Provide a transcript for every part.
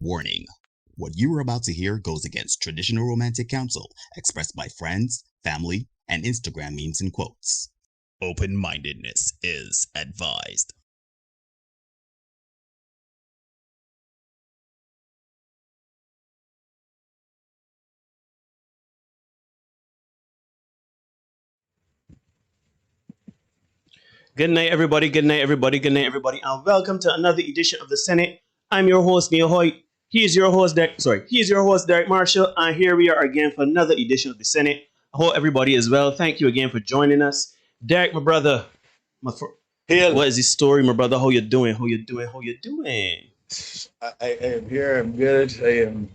Warning: what you are about to hear goes against traditional romantic counsel expressed by friends, family, and Instagram memes and quotes. Open-mindedness is advised. Good night, everybody. Good night, everybody. Good night, everybody. And welcome to another edition of the Senate. I'm your host, Neil Hoyt. He is your host, Derek Marshall. And here we are again for another edition of the Senate. I hope everybody is well. Thank you again for joining us. Derek, my brother. Hail. What is the story, my brother? How you doing? How you doing? How you doing? I am here. I'm good. I am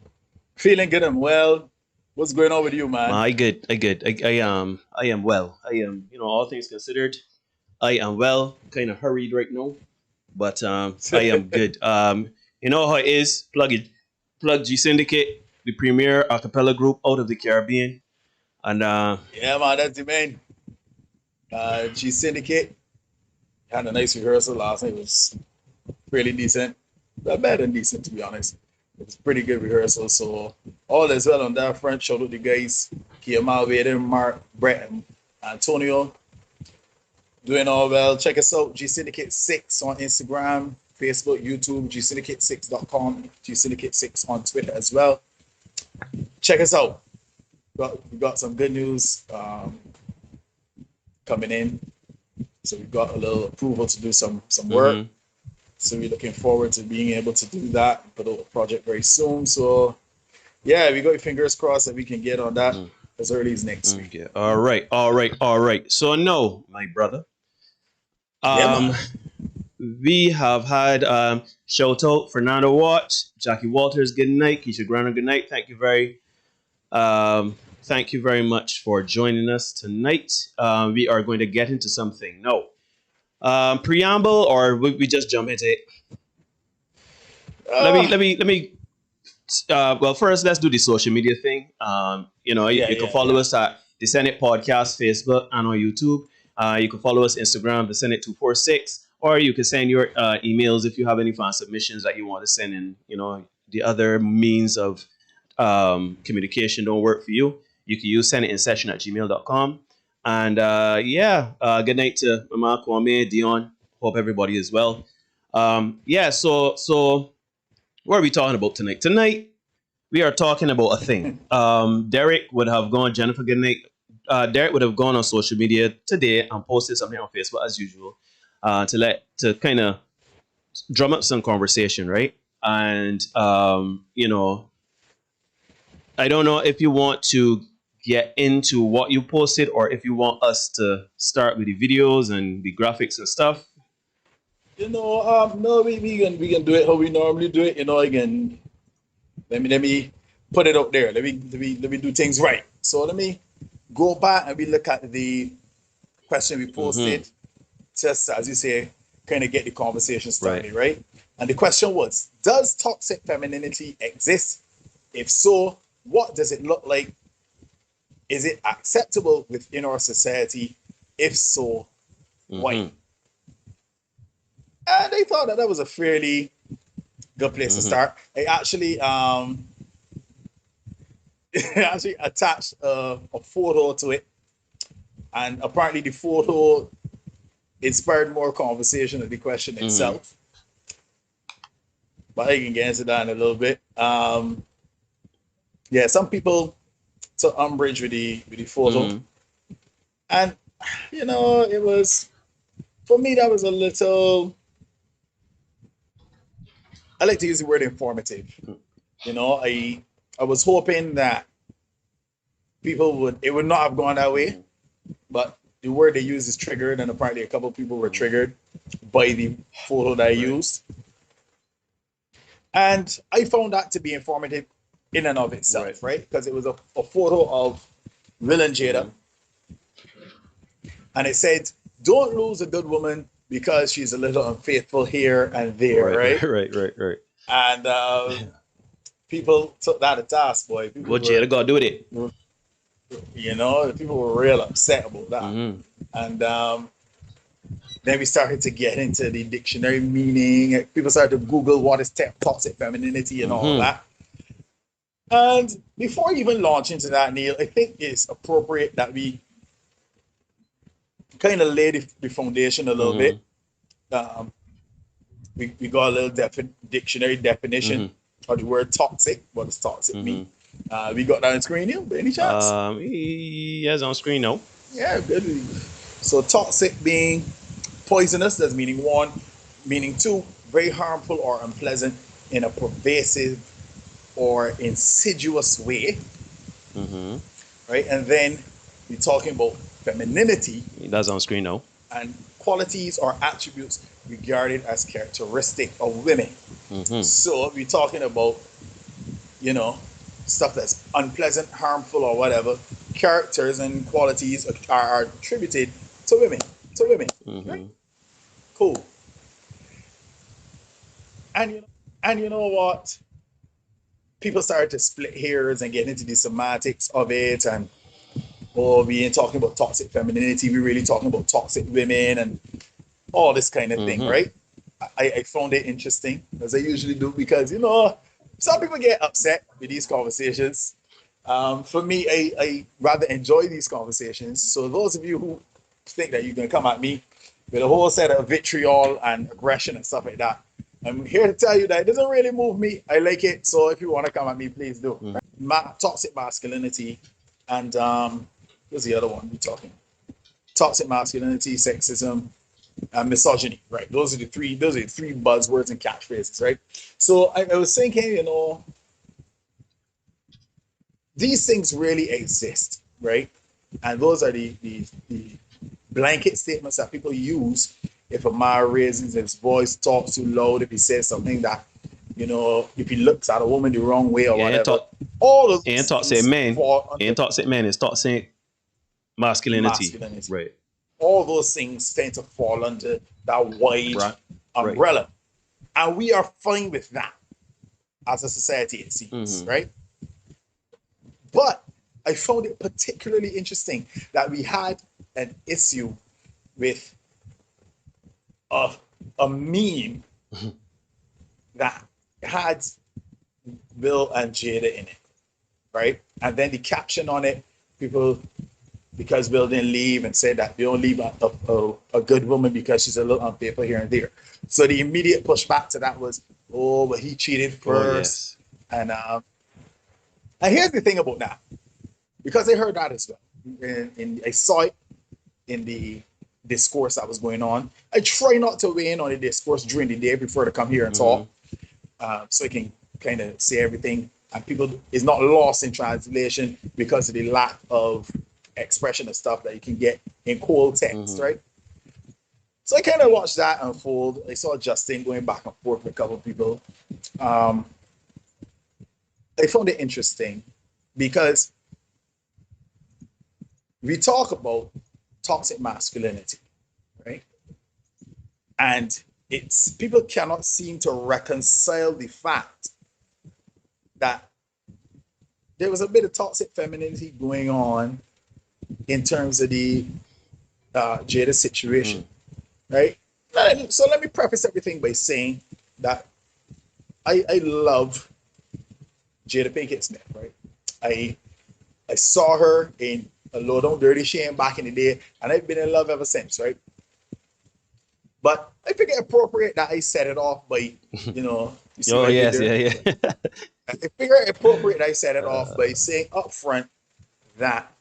feeling good. I'm well. What's going on with you, man? I good. I am well. I am, all things considered, I am well. Kind of hurried right now, but I am good. You know how it is. Plug G-Syndicate, the premier acapella group out of the Caribbean, and Yeah, man, that's the main. G-Syndicate had a nice rehearsal last night. It was really decent. Better than decent, to be honest. It was a pretty good rehearsal. So all is well on that front. Shout out to the guys, Kiamal, Vaden, Mark, Brett, and Antonio. Doing all well. Check us out, G-Syndicate 6 on Instagram, Facebook, YouTube, gsyndicate6.com, G-Syndicate 6 on Twitter as well. Check us out. We got some good news coming in. So we've got a little approval to do some work. So we're looking forward to being able to do that, put out a project very soon. So yeah, we got your fingers crossed that we can get on that as early as next week. Yeah. All right. So no, my brother. We have had shout out Fernando Watts, Jackie Walters, good night, Keisha Grana, good night. Thank you very much for joining us tonight. We are going to get into something. No preamble, or we just jump into it. Let me. Well, first let's do the social media thing. You can follow us at the Senate Podcast, Facebook, and on YouTube. You can follow us Instagram, the Senate 246, or you can send your emails if you have any fan submissions that you want to send in. The other means of communication don't work for you. You can use senateinsession@gmail.com. And good night to Mama, Kwame, Dion. Hope everybody is well. So what are we talking about tonight? Tonight, we are talking about a thing. Derek would have gone, Jennifer, good night. Derek would have gone on social media today and posted something on Facebook as usual to kind of drum up some conversation, right? And I don't know if you want to get into what you posted or if you want us to start with the videos and the graphics and stuff. No, we can do it how we normally do it. Again, let me put it out there. Let me do things right. So let me go back and we look at the question we posted, just as you say, kind of get the conversation started, right? And the question was, does toxic femininity exist? If so, what does it look like? Is it acceptable within our society? If so, why? And I thought that was a fairly good place to start. I actually attached a photo to it, and apparently the photo inspired more conversation than the question itself. But I can get into that in a little bit. Some people took umbrage with the photo, and it was, for me, that was a little. I like to use the word informative. I was hoping that it would not have gone that way, but the word they used is triggered, and apparently a couple of people were triggered by the photo that I used. And I found that to be informative in and of itself, right? Because it was a photo of Will and Jada. And it said, don't lose a good woman because she's a little unfaithful here and there, right? Right. And people took that to task, boy. What Jada got to do with it? People were real upset about that. And Then we started to get into the dictionary meaning. People started to Google what is toxic femininity and all that. And before we even launch into that, Neil, I think it's appropriate that we kind of lay the foundation a little bit. We got a little dictionary definition of the word toxic. What does toxic mean? We got that on screen, Neil, by any chance? Yes, on screen, no. Yeah, good. So toxic being poisonous, that's meaning one. Meaning two, very harmful or unpleasant in a pervasive or insidious way. Right? And then we're talking about femininity. That's on screen, no. And qualities or attributes regarded as characteristic of women. So we're talking about, you know, stuff that's unpleasant, harmful, or whatever. Characters and qualities are attributed to women. Right? Cool. And you know what? People started to split hairs and get into the semantics of it, and we ain't talking about toxic femininity, we're really talking about toxic women and all this kind of thing, right? I found it interesting, as I usually do, because, you know, some people get upset with these conversations. For me, I rather enjoy these conversations. So those of you who think that you're going to come at me with a whole set of vitriol and aggression and stuff like that, I'm here to tell you that it doesn't really move me. I like it. So if you want to come at me, please do. Toxic masculinity and what's the other one we're talking? Toxic masculinity, sexism, and misogyny, right? Those are the three buzzwords and catchphrases, right? So I was thinking, you know, these things really exist, right? And those are the blanket statements that people use if a man raises his voice, talks too loud, if he says something that, you know, if he looks at a woman the wrong way or whatever. All of these toxic men, toxic men is toxic masculinity. Right. All those things tend to fall under that wide umbrella. Right. And we are fine with that as a society, it seems, right? But I found it particularly interesting that we had an issue with a meme that had Bill and Jada in it, right? And then the caption on it, people, because Bill didn't leave and said that they don't leave a good woman because she's a little unfaithful here and there. So the immediate pushback to that was, oh, but he cheated first. Oh, yes. And here's the thing about that, because I heard that as well. And I saw it in the discourse that was going on. I try not to weigh in on the discourse during the day before to come here and talk, so I can kind of say everything. And people is not lost in translation because of the lack of expression of stuff that you can get in cold text, right? So I kind of watched that unfold. I saw Justin going back and forth with a couple of people. I found it interesting because we talk about toxic masculinity, right? And it's people cannot seem to reconcile the fact that there was a bit of toxic femininity going on in terms of the Jada situation, right? So let me preface everything by saying that I love Jada Pinkett Smith, right? I saw her in A Low Down Dirty Shame back in the day, and I've been in love ever since, right? But I think it's appropriate that I set it off by, you know. Oh, yes, yeah. I figure it appropriate that I set it off by saying up front that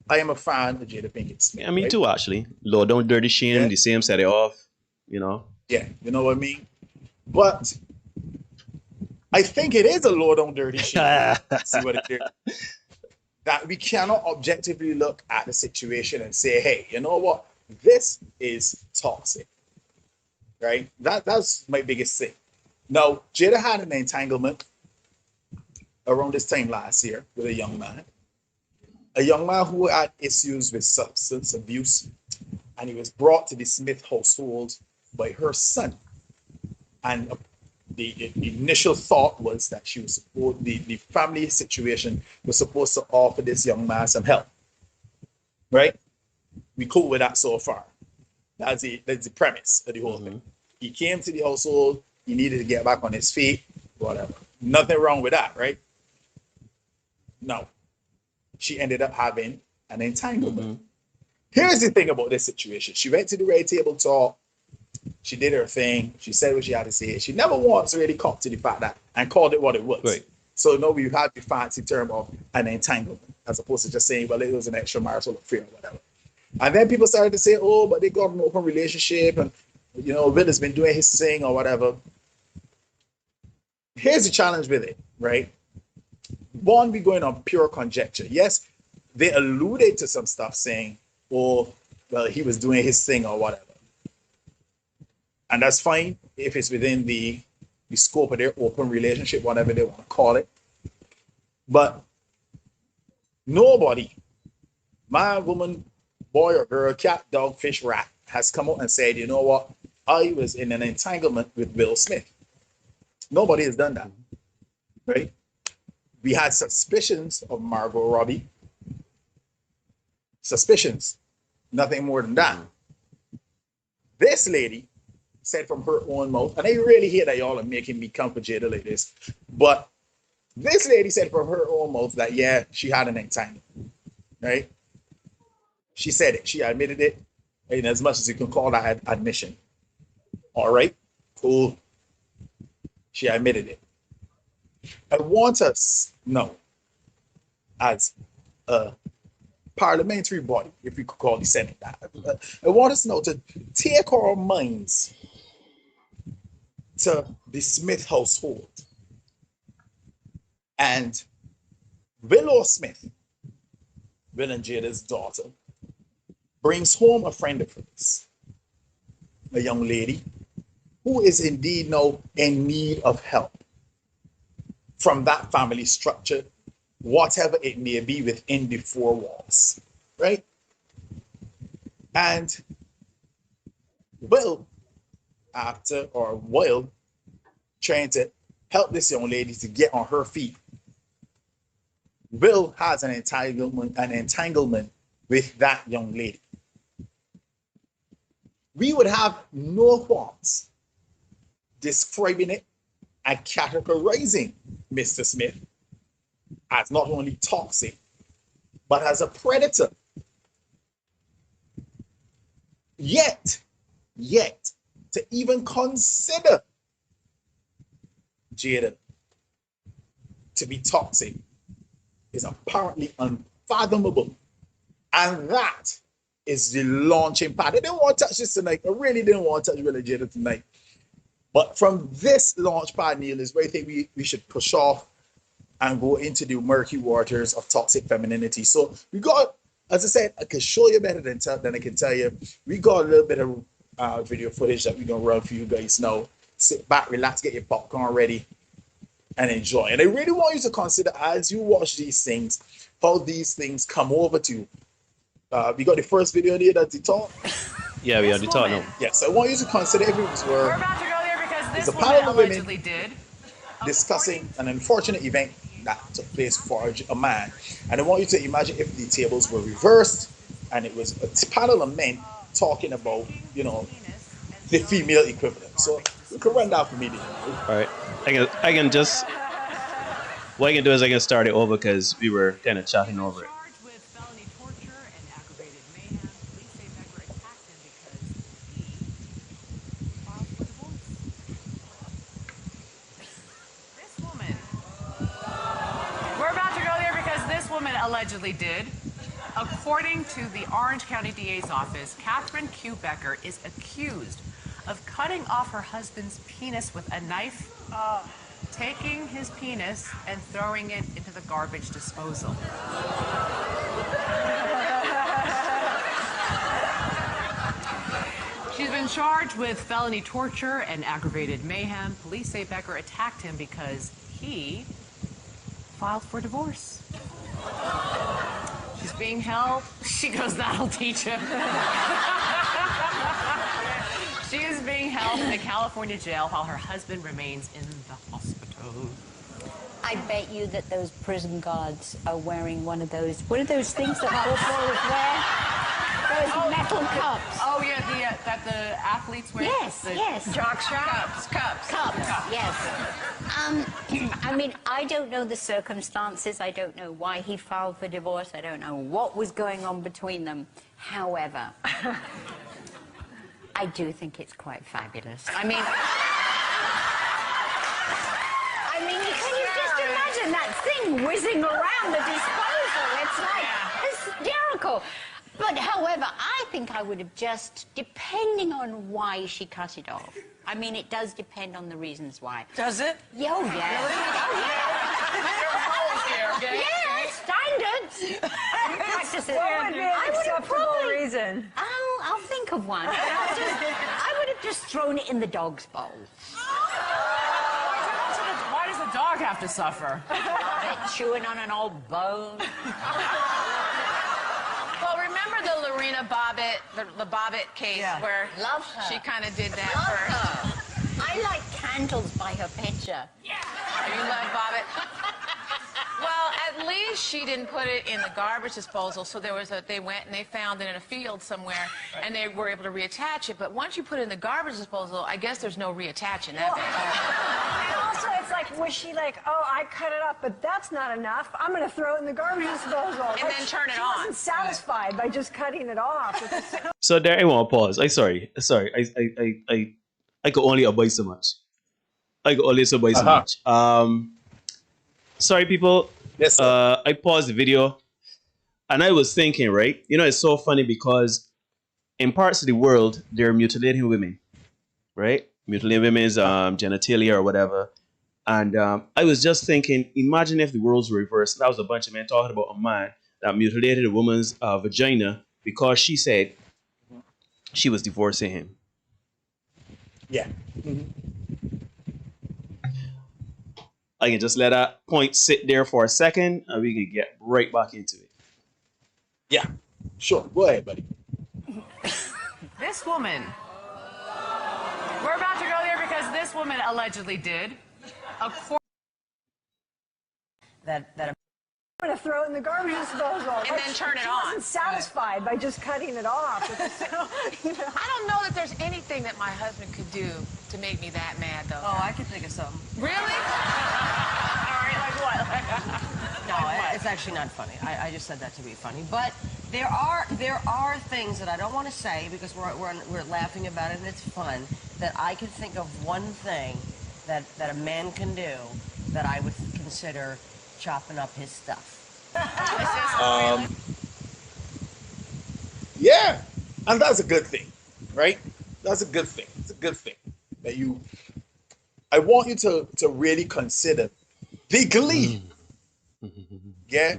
I am a fan of Jada Pinkett Smith. Yeah, me too, actually. Low Down Dirty Shame, the same set it off, you know. Yeah, you know what I mean? But I think it is a low down dirty shame. See what it did? That we cannot objectively look at the situation and say, hey, you know what? This is toxic. Right? That's my biggest thing. Now, Jada had an entanglement around this time last year with a young man. A young man who had issues with substance abuse, and he was brought to the Smith household by her son. And the initial thought was that she was supposed, the family situation was supposed to offer this young man some help. Right? We cool with that so far. That's the premise of the whole thing. He came to the household. He needed to get back on his feet. Whatever. Nothing wrong with that, right? No. She ended up having an entanglement. Here's the thing about this situation. She went to the red table talk. She did her thing. She said what she had to say. She never once really caught to the fact that and called it what it was. Right. So no, we have the fancy term of an entanglement as opposed to just saying, well, it was an extramarital affair or whatever. And then people started to say, oh, but they got an open relationship and, Will has been doing his thing or whatever. Here's the challenge with it, right? One, we're going on pure conjecture. Yes, they alluded to some stuff saying, oh, well, he was doing his thing or whatever. And that's fine if it's within the scope of their open relationship, whatever they want to call it. But nobody, man, woman, boy or girl, cat, dog, fish, rat, has come out and said, you know what? I was in an entanglement with Will Smith. Nobody has done that, right? We had suspicions of Margot Robbie. Suspicions, nothing more than that. This lady said from her own mouth, and I really hate that y'all are making me come for Jada like this, but this lady said from her own mouth that, yeah, she had an entanglement, right? She said it. She admitted it, in as much as you can call that admission. All right? Cool. She admitted it. I want us know, as a parliamentary body, if we could call the Senate that, I want us know to take our minds to the Smith household. And Willow Smith, Will and Jada's daughter, brings home a friend of hers, a young lady who is indeed now in need of help from that family structure, whatever it may be within the four walls, right? And Will, while trying to help this young lady to get on her feet, Will has an entanglement with that young lady. We would have no qualms describing it and categorizing Mr. Smith as not only toxic, but as a predator. Yet, to even consider Jada to be toxic is apparently unfathomable. And that is the launching pad. I didn't want to touch this tonight. I really didn't want to touch Will and Jada tonight. But from this launch pad, Neil, is where I think we should push off and go into the murky waters of toxic femininity. So we got, as I said, I can show you better than I can tell you. We got a little bit of video footage that we're going to run for you guys now. Sit back, relax, get your popcorn ready, and enjoy. And I really want you to consider, as you watch these things, how these things come over to you. We got the first video there, that's the talk. Yeah, we are the talk now. Yes, I want you to consider if it was We're about to go there because this a panel of women allegedly did discussing an unfortunate event that took place for a man. And I want you to imagine if the tables were reversed and it was a panel of men talking about, the female equivalent. So you can run that for me. All right. I can just, what I can do is I can start it over because we were kind of chatting over it. Allegedly did. According to the Orange County DA's office, Catherine Q. Becker is accused of cutting off her husband's penis with a knife, taking his penis and throwing it into the garbage disposal. She's been charged with felony torture and aggravated mayhem. Police say Becker attacked him because he filed for divorce. She's being held. She goes, that'll teach him. She is being held in a California jail while her husband remains in the hospital. I bet you that those prison guards are wearing one of those things that footballers wear. Those metal cups. Oh yeah, that the athletes wear. Yes, yes. Jockstrap. Cups. Yes. I mean, I don't know the circumstances. I don't know why he filed for divorce. I don't know what was going on between them. However, I do think it's quite fabulous. I mean, can you just imagine that thing whizzing around the disposal? It's like hysterical. But however, I think I would have just, depending on why she cut it off. I mean, it does depend on the reasons why. Does it? Oh, yeah. Yeah, standards. Practice it. What would be an acceptable reason? Oh, I'll think of one. I would have just thrown it in the dog's bowl. Why does the dog have to suffer? Chewing on an old bone. Well, remember the Lorena Bobbitt, the Bobbitt case where Love her. she kind of did that Love first. her. I like candles by her picture. You love Bobbitt? Well, at least she didn't put it in the garbage disposal. So they went and they found it in a field somewhere, and they were able to reattach it. But once you put it in the garbage disposal, I guess there's no reattaching that thing. And also, it's like, was she like, oh, I cut it up, but that's not enough. I'm going to throw it in the garbage disposal. And then turn it on. She wasn't satisfied by just cutting it off. So there, I want to pause. I could only abide so much. I could only abide so much. Sorry, people. Yes, sir. I paused the video, and I was thinking, right? You know, it's so funny because in parts of the world they're mutilating women, right? Mutilating women's genitalia or whatever. And I was just thinking, imagine if the roles were reversed. That was a bunch of men talking about a man that mutilated a woman's vagina because she said she was divorcing him. Yeah. I can just let that point sit there for a second, and we can get right back into it. Yeah. Sure. Go ahead, buddy. This woman. We're about to go there because this woman allegedly did. that I'm going to throw it in the garbage disposal. And then turn it on. She wasn't satisfied by just cutting it off. I don't know that there's anything that my husband could do to make me that mad, though. Oh, I can think of something. Really? All right, like what? No, it's actually not funny. I just said that to be funny. But there are things that I don't want to say because we're laughing about it and it's fun. That I can think of one thing that a man can do that I would consider chopping up his stuff. Yeah, and that's a good thing, right? That's a good thing. It's a good thing that you. I want you to really consider the glee, yeah,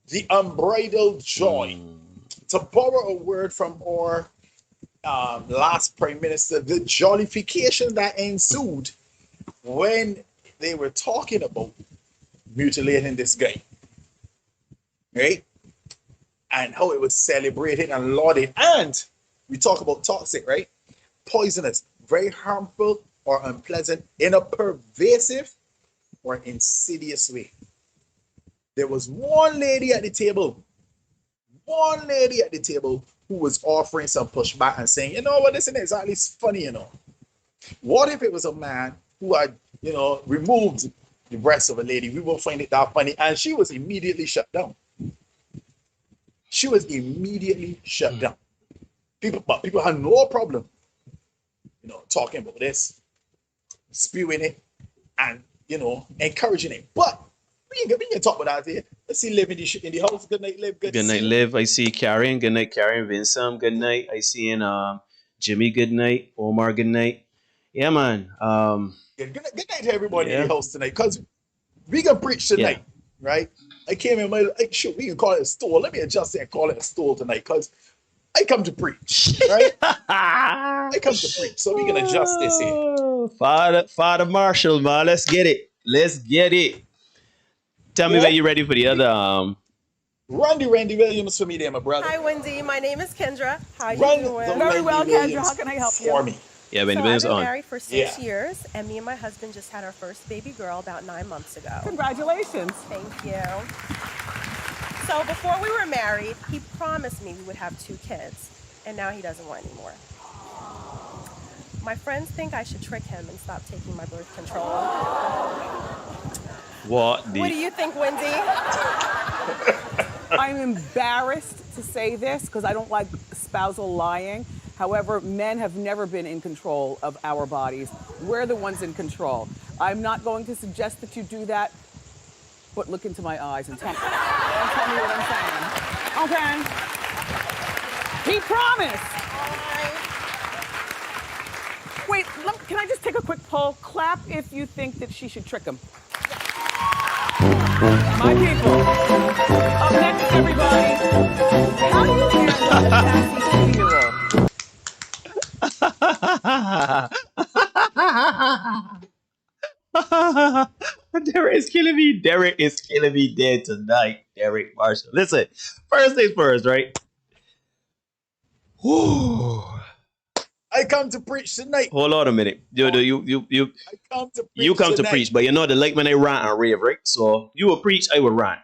the unbridled joy. To borrow a word from our last prime minister, the jollification that ensued when they were talking about mutilating this guy, right? And how it was celebrated and lauded. And we talk about toxic, right? Poisonous, very harmful or unpleasant in a pervasive or insidious way. There was one lady at the table who was offering some pushback and saying, you know what, this isn't exactly funny, you know. What if it was a man who had, you know, removed the breast of a lady? We won't find it that funny. And she was immediately shut down. She was immediately shut down. People had no problem, you know, talking about this, spewing it, and, you know, encouraging it. But we can talk about that here. Let's see Liv in the house. Good night, Liv. Good night, Liv. I see Karen. Good night, Karen. Vincent. Good night. I see Jimmy. Good night. Omar. Good night. Yeah, man. Good night to everybody in the house tonight, because we can preach tonight, right? I came in we can call it a stool. Let me adjust it and call it a stool tonight, because I come to preach, right? I come to preach, so we can adjust this here. Father Marshall, man, let's get it. Let's get it. Tell me when you're ready for the other. Randy Williams for me there, my brother. Hi, Wendy. My name is Kendra. How you doing? Very well, Kendra. How can I help you? For me. Yeah, Wendy I've Williams been on. married for 6 years, and me and my husband just had our first baby girl about 9 months ago. Congratulations. Thank you. So before we were married, he promised me we would have 2 kids. and now he doesn't want any more. My friends think I should trick him and stop taking my birth control. What do you think, Wendy? I'm embarrassed to say this because I don't like spousal lying. However, men have never been in control of our bodies. We're the ones in control. I'm not going to suggest that you do that, but look into my eyes and tell me what I'm saying. Okay? He promised. Wait, can I just take a quick poll? Clap if you think that she should trick him. My people. Up next, everybody. How do you handle a sassy 2-year-old? Derek is killing me. Derek is killing me dead tonight. Derek Marshall. Listen, first things first, right? I come to preach tonight. Hold on a minute. You come to preach, but you know the like when I rant and rave, right? So you will preach, I will rant.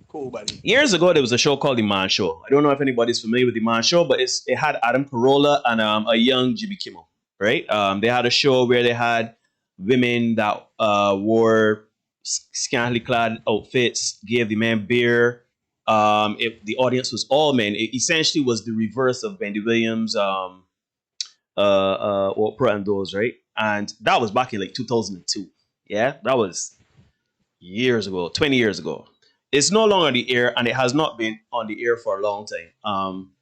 Cool, buddy. Years ago, there was a show called The Man Show. I don't know if anybody's familiar with The Man Show, but it had Adam Carolla and a young Jimmy Kimmel, right? They had a show where they had women that wore scantily clad outfits, gave the men beer. The audience was all men. It essentially was the reverse of Bendy Williams, Oprah and those, right? And that was back in like 2002. Yeah, that was years ago, 20 years ago. It's no longer on the air, and it has not been on the air for a long time.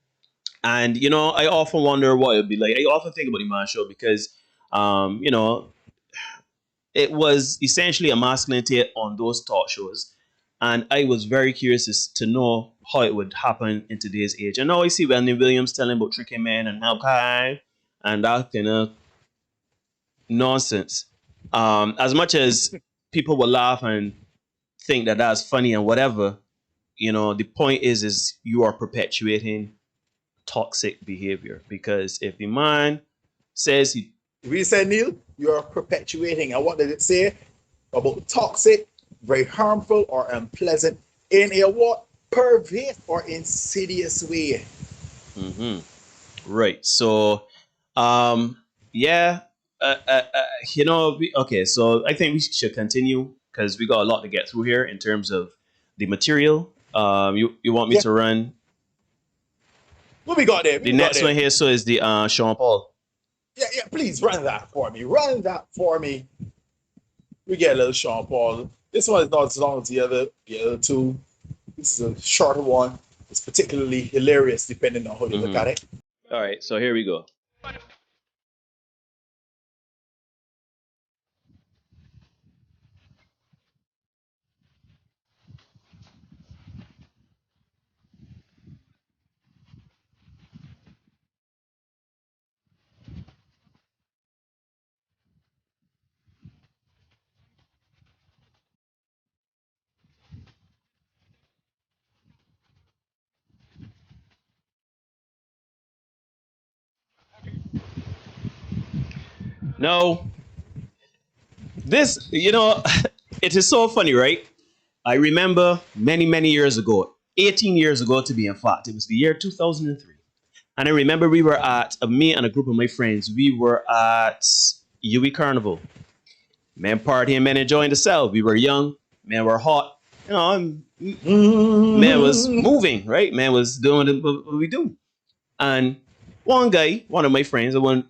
And you know, I often wonder what it'd be like. I often think about The Man Show because, you know, it was essentially a masculinity on those talk shows. And I was very curious to know how it would happen in today's age. And now I see Wendy Williams telling about tricking men and okay, and that kind of nonsense. As much as people will laugh and think that that's funny and whatever, you know, the point is you are perpetuating toxic behavior. Because if the man says he... We said, Neil, you are perpetuating. And what did it say about toxic, very harmful or unpleasant in a what? Perverse or insidious way. Mm-hmm. Right. So, yeah, you know, okay. So I think we should continue because we got a lot to get through here in terms of the material. You want me to run? What we got there? The next one here, so is the Sean Paul. Yeah, please run that for me. Run that for me. We get a little Sean Paul. This one is not as long as the other two. This is a shorter one. It's particularly hilarious depending on how you look at it. All right, so here we go. No, this, you know, it is so funny, right? I remember many, many years ago, 18 years ago to be in fact, it was the year 2003. And I remember we were at, me and a group of my friends, we were at UE Carnival. Men partying, men enjoying themselves. We were young, men were hot, you know, man was moving, right? Man was doing what we do. And one guy, one of my friends, the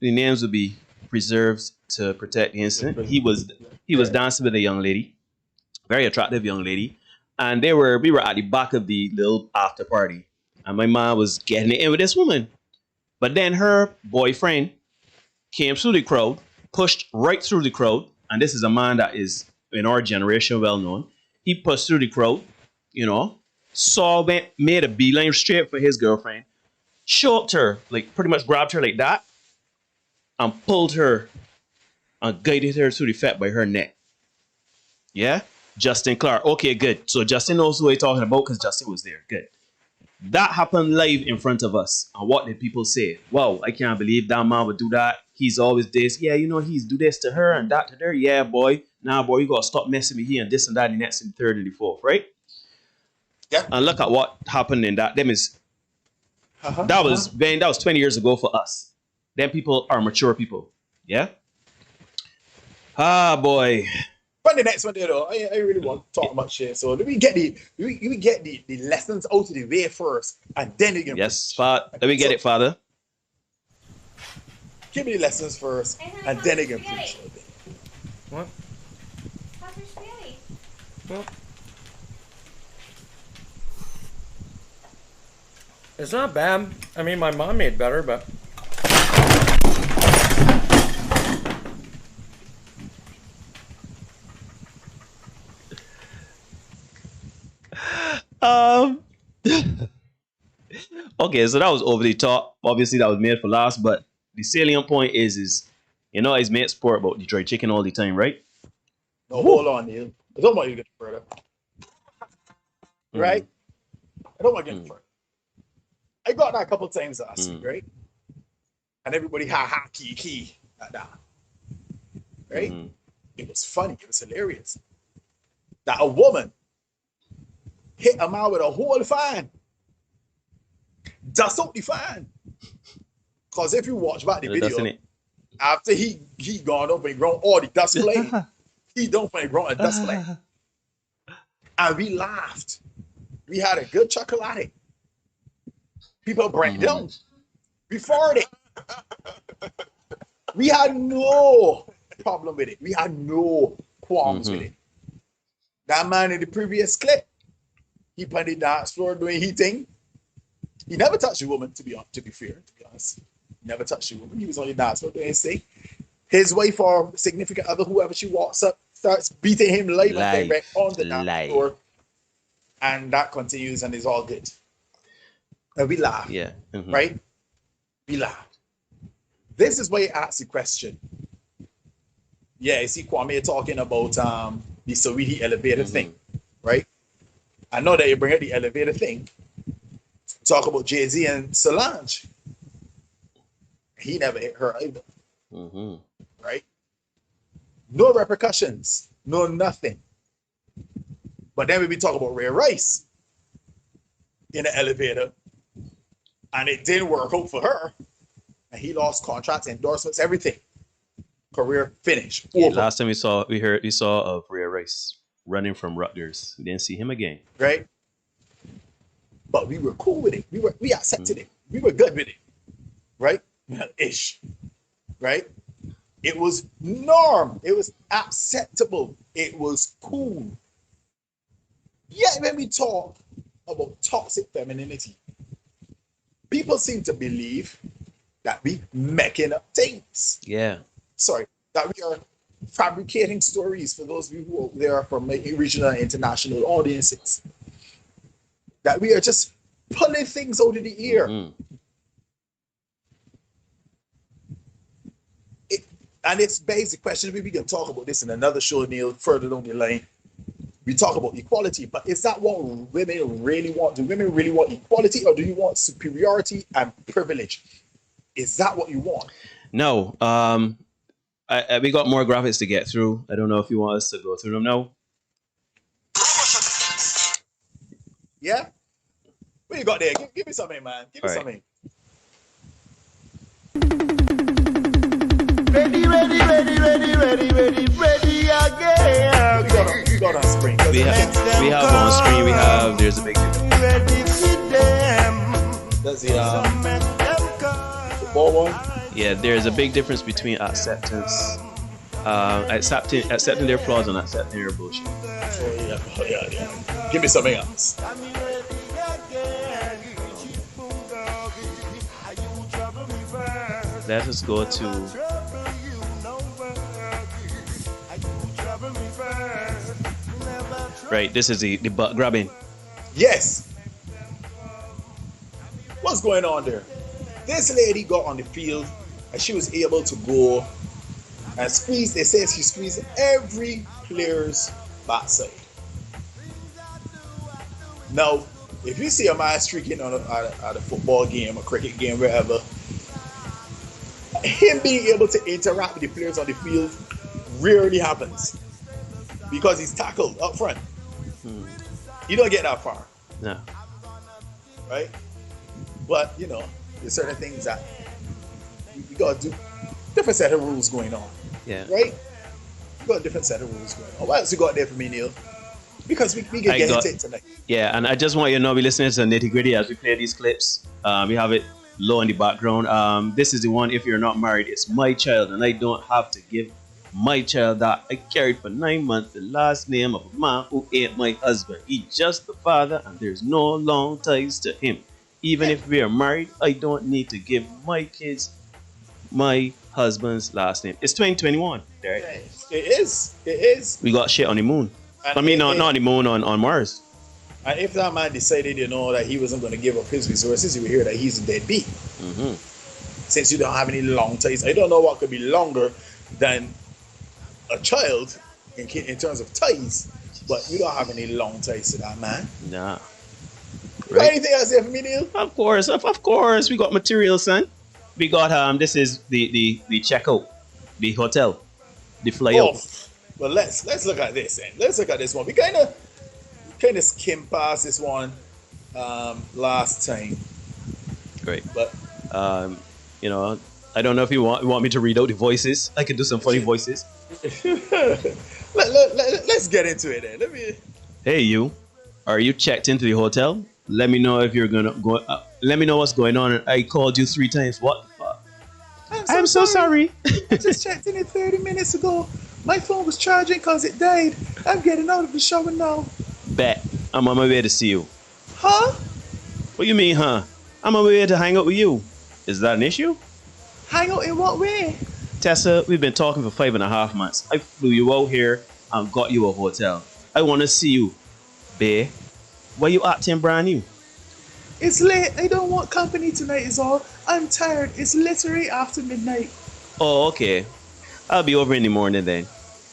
names would be preserved to protect the incident. He was dancing with a young lady, very attractive young lady, and we were at the back of the little after party, and my mom was getting it in with this woman, but then her boyfriend came through the crowd, pushed right through the crowd, and this is a man that is in our generation well known. He pushed through the crowd, you know, made a beeline straight for his girlfriend, choked her, like pretty much grabbed her like that, and pulled her and guided her through the fat by her neck. Yeah? Justin Clark. Okay, good. So Justin knows who we're talking about because Justin was there. Good. That happened live in front of us. And what did people say? Wow, I can't believe that man would do that. He's always this. Yeah, you know, he's do this to her and that to her. Yeah, boy. Nah, boy, you got to stop messing with here and this and that and the next and the third and the fourth, right? Yeah. And look at what happened in that. Them is That was 20 years ago for us. Then people are mature people. Yeah. Ah, boy. But the next one, you know, I really want to talk about shit. So let me get the lessons out of the way first, and then you can. Yes, let me get it, Father. Give me the lessons first, and then you can preach. What? How's your spaghetti? Well, it's not bad. I mean, my mom made better, but. Okay, so that was over the top. Obviously, that was made for last, but the salient point is you know, it's made sport about Detroit chicken all the time, right? No, hold on, Neil. I don't want you to get further. Right? I don't want to get further. I got that a couple times last week, right? And everybody ha key like that. Right? It was funny. It was hilarious. That a woman hit a man with a whole fan. Dust out the fan. Because if you watch back the video, after he gone up and ground all the dust play, he don't play ground a dust play. And we laughed. We had a good chuckle at it. People break down. We farted. We had no problem with it. We had no qualms with it. That man in the previous clip, he put the dance floor doing his thing. He never touched a woman, to be fair, to be honest. Never touched a woman. He was on the dance floor doing his thing. His wife or significant other, whoever she walks up, starts beating him live and direct on the dance floor. And that continues and it's all good. And we laugh. Yeah. Right? We laugh. This is why I asked the question. Yeah, you see Kwame talking about the Saweetie elevator thing, right? I know that you bring up the elevator thing. Talk about Jay-Z and Solange. He never hit her either. Right? No repercussions. No nothing. But then we talk about Ray Rice in the elevator. And it didn't work out for her. And he lost contracts, endorsements, everything. Career finished. Yeah, last time we saw of Ray Rice running from Rutgers. We didn't see him again. Right? But we were cool with it. We accepted it. We were good with it. Right? Ish. Right? It was norm. It was acceptable. It was cool. Yet when we talk about toxic femininity, people seem to believe that we making up things. Yeah. Sorry, that we are fabricating stories for those of you who are there from regional and international audiences. That we are just pulling things out of the ear. And it's basic question. We can talk about this in another show, Neil, further down the line. We talk about equality, but is that what women really want? Do women really want equality, or do you want superiority and privilege? Is that what you want? No. We got more graphics to get through. I don't know if you want us to go through them now. Yeah? What you got there? Give me something, man. Give me something. Ready again. We got on screen. We have on screen. There's a big difference. That's the football one? Yeah, there's a big difference between acceptance, accepting their flaws and accepting their bullshit. Yeah. Give me something else. Let us go to right. This is the butt grabbing. Yes. What's going on there? This lady got on the field and she was able to go and squeeze. They say she squeezed every player's backside. Now, if you see a man streaking at a football game, a cricket game, wherever, him being able to interact with the players on the field rarely happens because he's tackled up front. You don't get that far. No. Right? But you know, there's certain things that you gotta do. Different set of rules going on. Yeah. Right? You got a different set of rules going on. What else you got there for me, Neil? Because we can get into it tonight. Yeah, and I just want you to know we listening to nitty gritty as we play these clips. We have it low in the background. This is the one, if you're not married, it's my child, and I don't have to give my child that I carried for 9 months the last name of a man who ain't my husband. He's just the father, and there's no long ties to him. Even if we are married, I don't need to give my kids my husband's last name. It's 2021, right? It is. We got shit on the moon. And I mean, not on the moon, on Mars. And if that man decided, you know, that he wasn't going to give up his resources, you will hear that he's a deadbeat. Mm-hmm. Since you don't have any long ties, I don't know what could be longer than a child in terms of ties, but you don't have any long ties to that man. Nah. You got anything else there for me, Neil? Of course. We got material, son. We got this is the checkout, the hotel, the flyout. Well, let's look at this then. Let's look at this one. We kind of skimmed past this one last time. Great. But you know, I don't know if you want me to read out the voices. I can do some funny voices. Let's get into it then. Hey, you. Are you checked into the hotel? Let me know if you're gonna go. Let me know what's going on. I called you 3 times. What the fuck? I'm so sorry. I just checked in 30 minutes ago. My phone was charging because it died. I'm getting out of the shower now. Bet. I'm on my way to see you. Huh? What you mean, huh? I'm on my way to hang out with you. Is that an issue? Hang out in what way? Tessa, we've been talking for 5.5 months. I flew you out here and got you a hotel. I want to see you. Bae, why you acting brand new? It's late. I don't want company tonight is all. I'm tired. It's literally after midnight. Oh, okay. I'll be over in the morning then.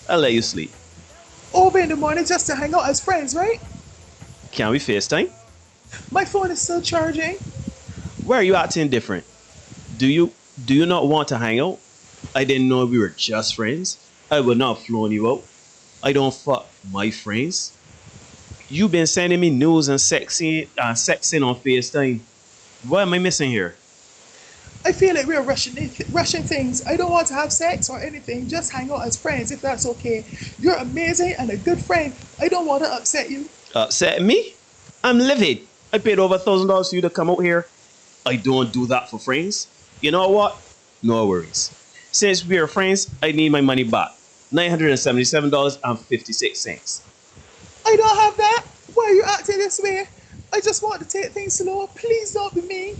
I'll let you sleep. Over in the morning just to hang out as friends, right? Can we FaceTime? My phone is still charging. Why are you acting different? Do you not want to hang out? I didn't know we were just friends. I would not have flown you out. I don't fuck my friends. You've been sending me news and sexing on FaceTime. What am I missing here? I feel like we're rushing things. I don't want to have sex or anything. Just hang out as friends if that's okay. You're amazing and a good friend. I don't want to upset you. Upset me? I'm livid. I paid over $1,000 for you to come out here. I don't do that for friends. You know what? No worries. Since we are friends, I need my money back. $977.56. I don't have that. Why are you acting this way? I just want to take things slow. Please don't be mean.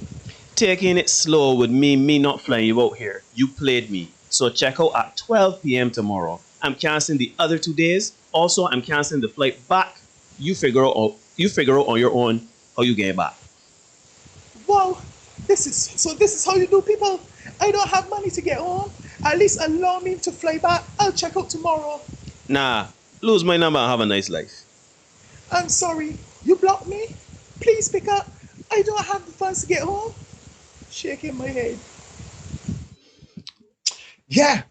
Taking it slow would mean me not flying you out here. You played me. So check out at 12 p.m. tomorrow. I'm canceling the other 2 days. Also, I'm canceling the flight back. You figure out on your own how you get back. Wow. This is how you do people. I don't have money to get home. At least allow me to fly back. I'll check out tomorrow. Nah, lose my number and have a nice life. I'm sorry. You blocked me? Please pick up. I don't have the funds to get home. Shaking my head. Yeah.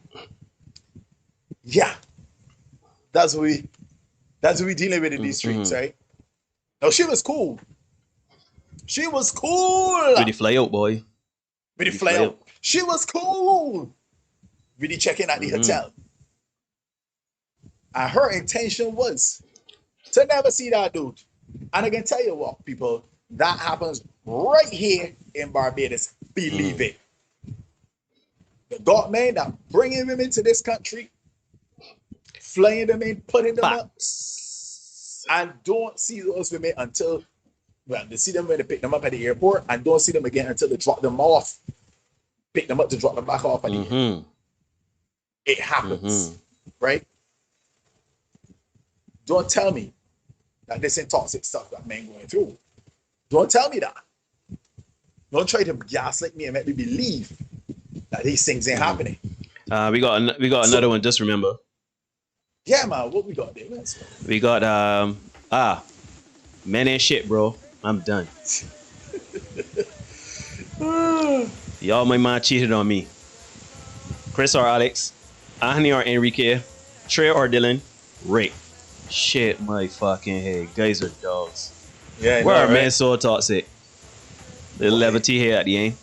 That's what we dealing with in these streets, right? No, she was cool. She was cool. With the fly out, boy. With the fly out. She was cool. With the check-in at the hotel. And her intention was to never see that dude. And I can tell you what, people, that happens right here in Barbados. Believe it. The God man that bringing women to this country, flying them in, putting them up, and don't see those women until, well, they see them when they pick them up at the airport, and don't see them again until they drop them off. Pick them up to drop them back off at the airport. It happens, right? Don't tell me that this ain't toxic stuff that men going through. Don't tell me that. Don't try to gaslight me and make me believe that these things ain't happening. We got another one. Just remember. Yeah, man. What we got there? We got men ain't shit, bro. I'm done. Y'all, my man cheated on me. Chris or Alex, Anthony or Enrique, Trey or Dylan, Rick. Shit, my fucking head. Guys are dogs. Yeah, why are men so toxic? The levity here at the end.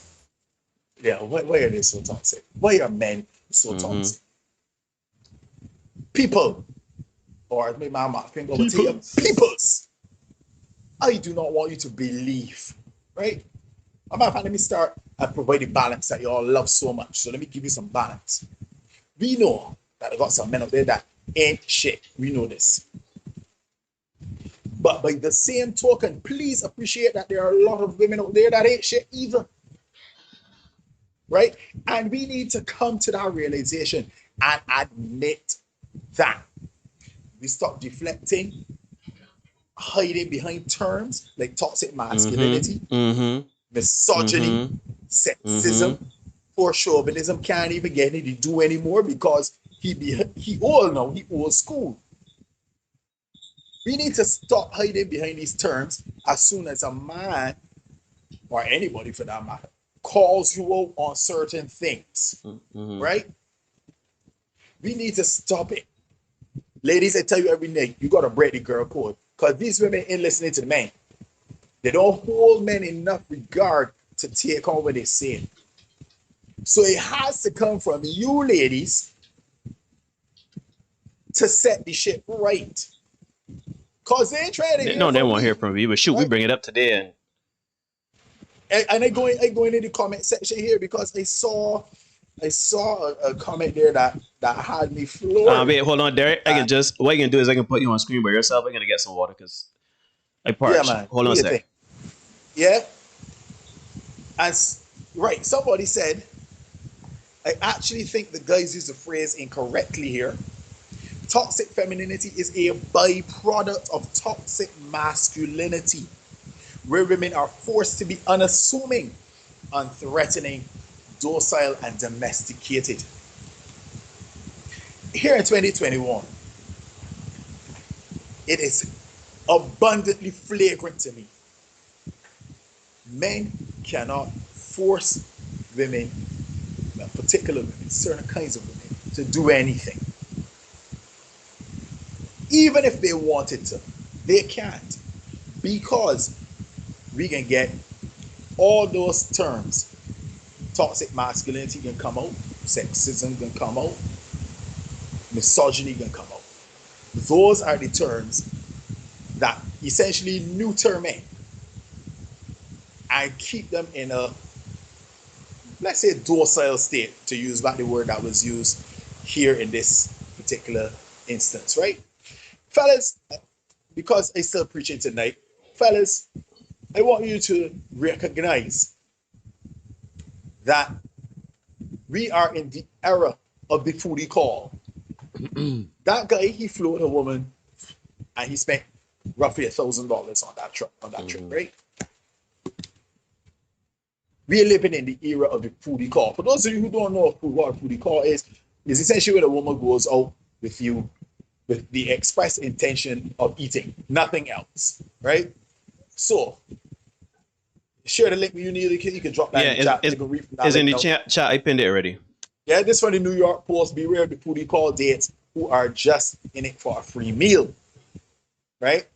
Yeah, why are they so toxic? Why are men so toxic? People, or maybe my mouth can go to you. Peoples. I do not want you to believe, right? Let me start and provide the balance that you all love so much. So let me give you some balance. We know that I got some men out there that ain't shit. We know this. But by the same token, please appreciate that there are a lot of women out there that ain't shit either. Right? And we need to come to that realization and admit that. We stop deflecting, hiding behind terms like toxic masculinity, misogyny, sexism, or chauvinism can't even get anything to do anymore because he old school. We need to stop hiding behind these terms as soon as a man, or anybody for that matter, calls you out on certain things, right? We need to stop it. Ladies, I tell you every night, you got to break the girl code because these women ain't listening to the men. They don't hold men enough regard to take on what they say. So it has to come from you ladies to set the shit right. Because they ain't trying to hear they from won't me. hear from you, but shoot, right? We bring it up today. And I go into the comment section here because I saw a comment there that had me floored. Wait, hold on, Derek. I can just, what I can do is I can put you on screen by yourself. I'm going to get some water because I parched. Yeah, man. Hold on a sec. Yeah? Right, somebody said, I actually think the guys use the phrase incorrectly here. Toxic femininity is a byproduct of toxic masculinity, where women are forced to be unassuming, unthreatening, docile, and domesticated. Here in 2021, it is abundantly flagrant to me. Men cannot force women, particular women, certain kinds of women, to do anything. Even if they wanted to, they can't. Because we can get all those terms. Toxic masculinity can come out, sexism can come out, misogyny can come out. Those are the terms that essentially neuter men and keep them in a, let's say, docile state, to use back the word that was used here in this particular instance, right? Fellas, because I'm still preaching tonight, fellas, I want you to recognize that we are in the era of the foodie call. That guy, he flew a woman and he spent roughly $1,000 on that trip, right? We are living in the era of the foodie call. For those of you who don't know what a foodie call is essentially when a woman goes out with you with the express intention of eating, nothing else, right? So, share the link with you, Neil. You can drop that in the chat. It's in the chat. I pinned it already. Yeah, this from the New York Post. Beware of the foodie call dates who are just in it for a free meal, right?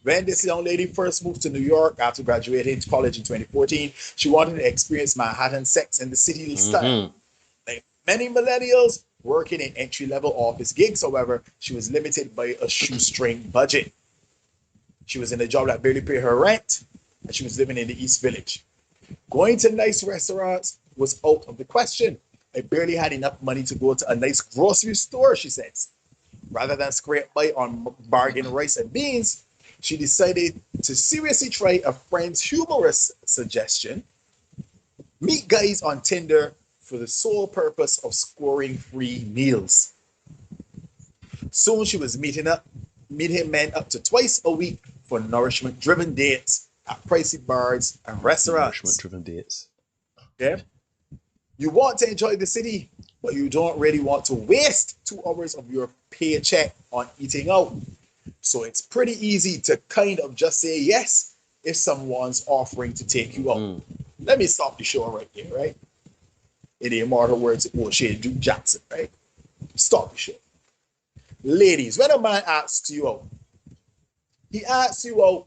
When this young lady first moved to New York after graduating college in 2014, she wanted to experience Manhattan sex in the city style. Like many millennials working in entry-level office gigs, however, she was limited by a shoestring budget. She was in a job that barely paid her rent, and she was living in the East Village. Going to nice restaurants was out of the question. I barely had enough money to go to a nice grocery store, she says. Rather than scrape by on bargain rice and beans, she decided to seriously try a friend's humorous suggestion: meet guys on Tinder for the sole purpose of scoring free meals. Soon she was meeting men up to twice a week for nourishment-driven dates at pricey bars and restaurants. Nourishment-driven dates. Yeah. You want to enjoy the city, but you don't really want to waste 2 hours of your paycheck on eating out. So it's pretty easy to kind of just say yes if someone's offering to take you out. Let me stop the show right there, right? In the immortal words of O'Shea Duke Jackson, right? Stop the show. Ladies, when a man asks you out, he asks you out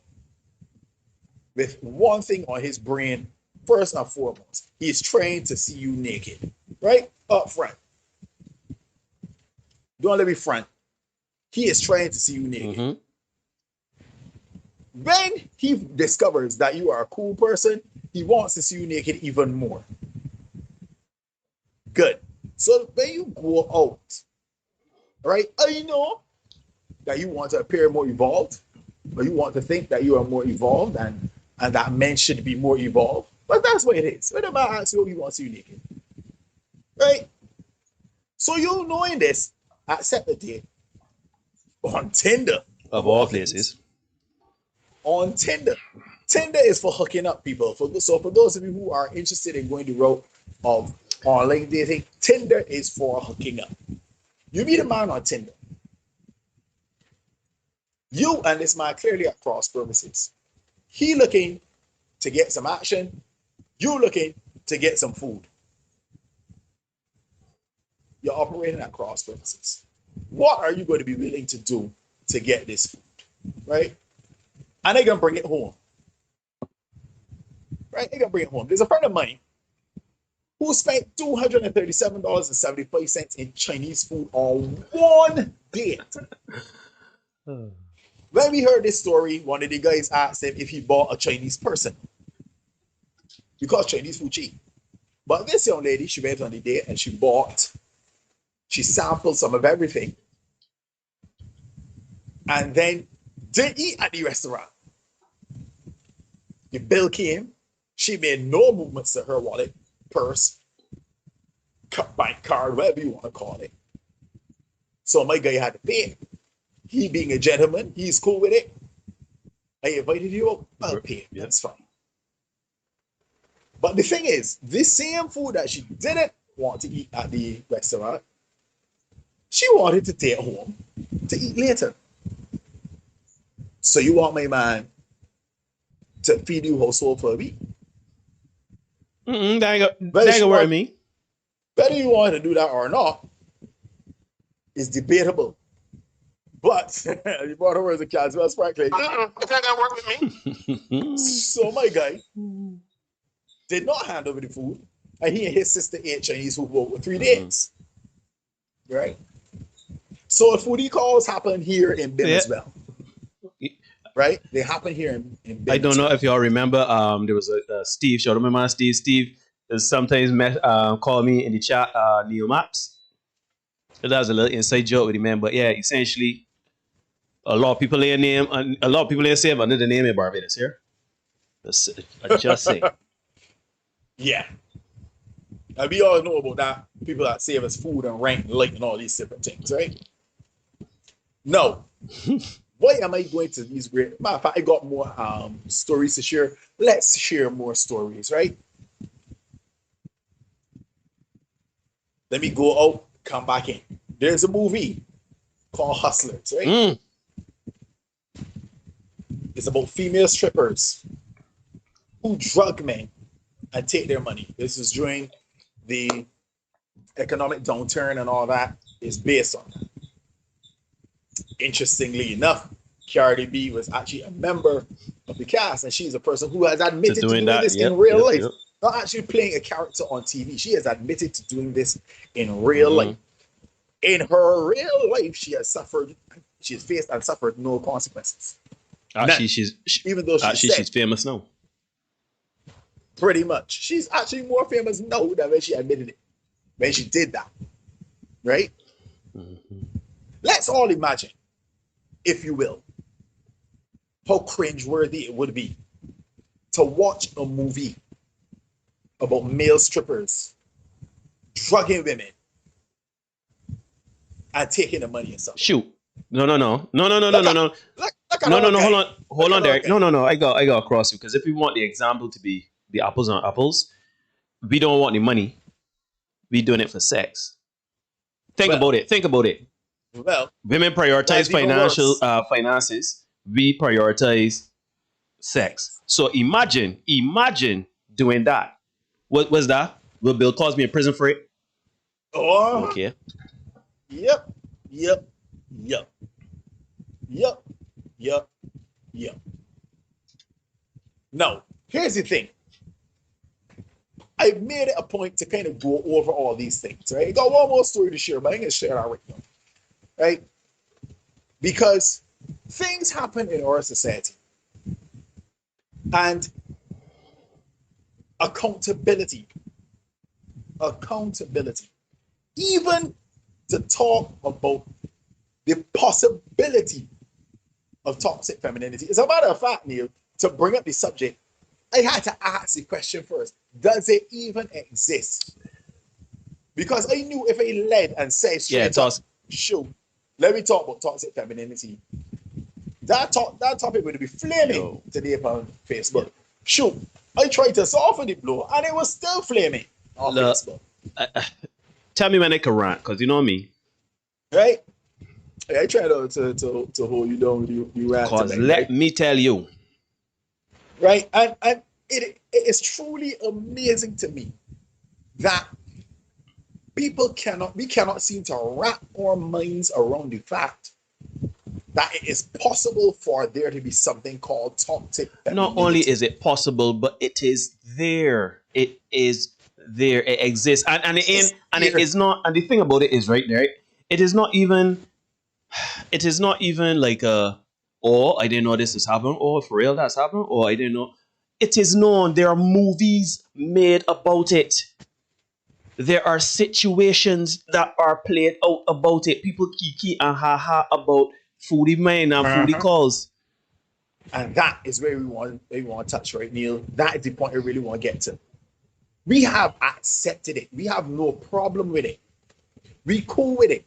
with one thing on his brain first and foremost, he is trained to see you naked, right? Up front. Don't let me front. He is trained to see you naked. When he discovers that you are a cool person, he wants to see you naked even more. Good. So when you go out, right? I know that you want to appear more evolved, or you want to think that you are more evolved and that men should be more evolved. But that's what it is. When a man asks you, he wants you naked. Right? So you knowing this, accept the date on Tinder. Of all places. On Tinder. Tinder is for hooking up people. So for those of you who are interested in going the route of online dating, Tinder is for hooking up. You meet a man on Tinder. You and this man clearly at cross purposes. He looking to get some action. You looking to get some food. You're operating at cross purposes. What are you going to be willing to do to get this food? Right? And they're going to bring it home. Right? They're going to bring it home. There's a friend of mine who spent $237.75 in Chinese food on one date. When we heard this story, one of the guys asked him if he bought a Chinese person because Chinese food cheap. But this young lady, she went on the date and she sampled some of everything and then didn't eat at the restaurant. The bill came. She made no movements to her wallet, purse, bank card, whatever you want to call it. So my guy had to pay it. He being a gentleman, he's cool with it. I invited you up, I'll pay. That's fine. But the thing is, this same food that she didn't want to eat at the restaurant, she wanted to take home to eat later. So you want my man to feed you household for a week? That ain't gonna work with me. Whether you want to do that or not is debatable. But you brought her as a cat, well, frankly, it's not gonna work with me. So my guy did not hand over the food, and he and his sister ate Chinese food for over 3 days. Right? So foodie calls happen here in Bim as well. Right? They happen here in Bim. I don't know if y'all remember, there was a Steve, shout out my man Steve. Steve is sometimes call me in the chat Neo Maps. So that was a little inside joke with the man, but yeah, essentially, a lot of people ain't save under the name of Barbados here. I just say. Yeah. And we all know about that. People that save us food and rent and light and all these different things, right? No. Why am I going to these great? Matter of fact, I got more stories to share. Let's share more stories, right? Let me go out, come back in. There's a movie called Hustlers, right? It's about female strippers who drug men and take their money. This is during the economic downturn and all that. Is based on that. Interestingly enough, Cardi B was actually a member of the cast, and she's a person who has admitted to doing this in real life. Not actually playing a character on TV. She has admitted to doing this in real life. In her real life, she has faced and suffered no consequences. Actually, she's famous now. Pretty much. She's actually more famous now than when she admitted it. When she did that. Right? Let's all imagine, if you will, how cringeworthy it would be to watch a movie about male strippers drugging women and taking the money and stuff. Shoot. No. Hold on, Derek. No. I got to cross you, because if we want the example to be the apples on apples, we don't want the money. We doing it for sex. Think about it. Well, women prioritize finances. We prioritize sex. So imagine doing that. What was that? Will Bill Cosby in prison for it? Oh, okay. Yep. Now, here's the thing. I made it a point to kind of go over all these things, right? I got one more story to share, but I'm going to share that right now, right? Because things happen in our society, and accountability, even to talk about the possibility of toxic femininity. As a matter of fact, Neil, to bring up the subject, I had to ask the question first, does it even exist? Because I knew if I led and said straight up, shoot, let me talk about toxic femininity, that topic would be flaming today on Facebook. Shoot, I tried to soften the blow and it was still flaming on Facebook. Tell me when I can rant, because you know me. Right? I try to hold you down with you rant. Because let me tell you. Right? And it is truly amazing to me that we cannot seem to wrap our minds around the fact that it is possible for there to be something called toxic femininity. Not only is it possible, but it is there. It is there. It exists. And it is not, and the thing about it is right there, it is not even like oh, I didn't know this is happening, oh, for real that's happening, oh, I didn't know. It is known. There are movies made about it. There are situations that are played out about it. People kiki and ha about foodie men and foodie calls. And that is where we want to touch, right, Neil? That is the point I really want to get to. We have accepted it. We have no problem with it. We cool with it.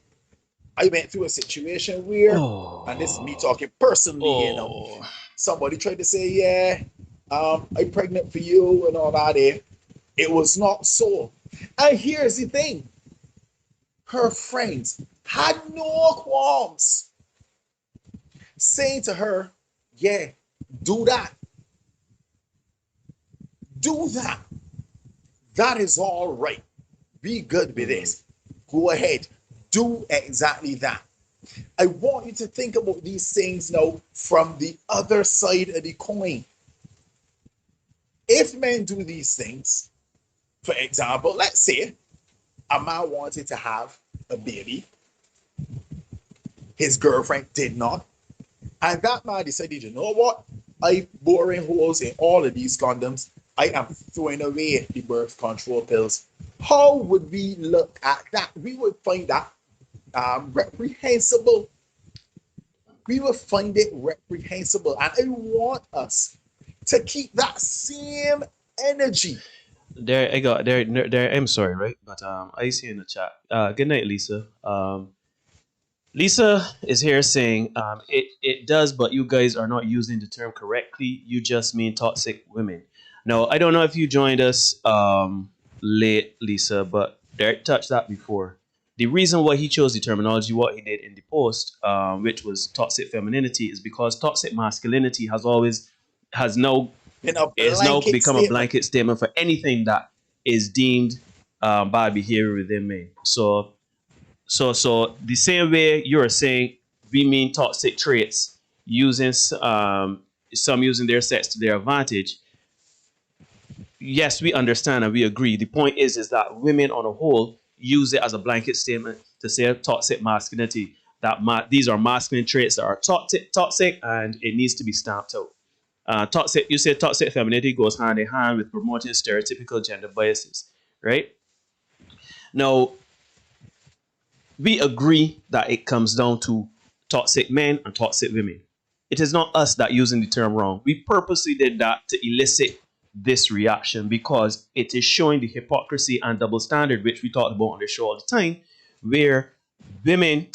I went through a situation where, and this is me talking personally, you know, somebody tried to say, yeah, I'm pregnant for you and all that. It was not so. And here's the thing. Her friends had no qualms saying to her, yeah, do that. Do that. That is all right. Be good with this. Go ahead. Do exactly that. I want you to think about these things now from the other side of the coin. If men do these things, for example, let's say a man wanted to have a baby. His girlfriend did not. And that man decided, you know what? I'm boring holes in all of these condoms. I am throwing away the birth control pills. How would we look at that? We would find that reprehensible. We would find it reprehensible. And I want us to keep that same energy. I'm sorry, right? But I see in the chat. Good night, Lisa. Lisa is here saying it does, but you guys are not using the term correctly. You just mean toxic women. Now, I don't know if you joined us late, Lisa, but Derek touched that before. The reason why he chose the terminology, what he did in the post, which was toxic femininity, is because toxic masculinity has now become a blanket statement for anything that is deemed bad behavior within men. So the same way you're saying we mean toxic traits, using some using their sex to their advantage. Yes, we understand and we agree. The point is that women on a whole use it as a blanket statement to say toxic masculinity, that these are masculine traits that are toxic and it needs to be stamped out. Toxic, you say toxic femininity goes hand in hand with promoting stereotypical gender biases, right? Now, we agree that it comes down to toxic men and toxic women. It is not us that using the term wrong. We purposely did that to elicit this reaction because it is showing the hypocrisy and double standard, which we talked about on the show all the time, where women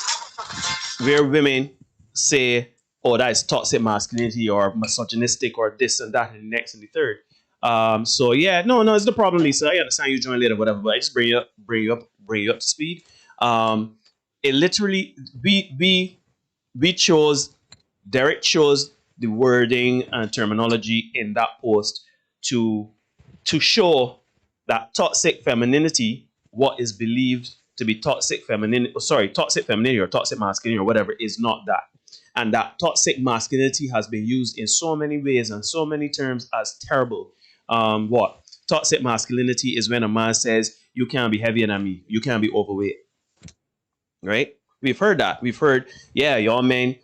say, oh, that is toxic masculinity or misogynistic or this and that and the next and the third. So yeah, no, it's the problem, Lisa. I understand you join later, whatever, but I just bring you up to speed. It literally Derek chose the wording and terminology in that post to show that toxic femininity, what is believed to be toxic femininity or toxic masculinity or whatever, is not that. And that toxic masculinity has been used in so many ways and so many terms as terrible. Toxic masculinity is when a man says, you can't be heavier than me. You can't be overweight. Right? We've heard that. We've heard, yeah, y'all men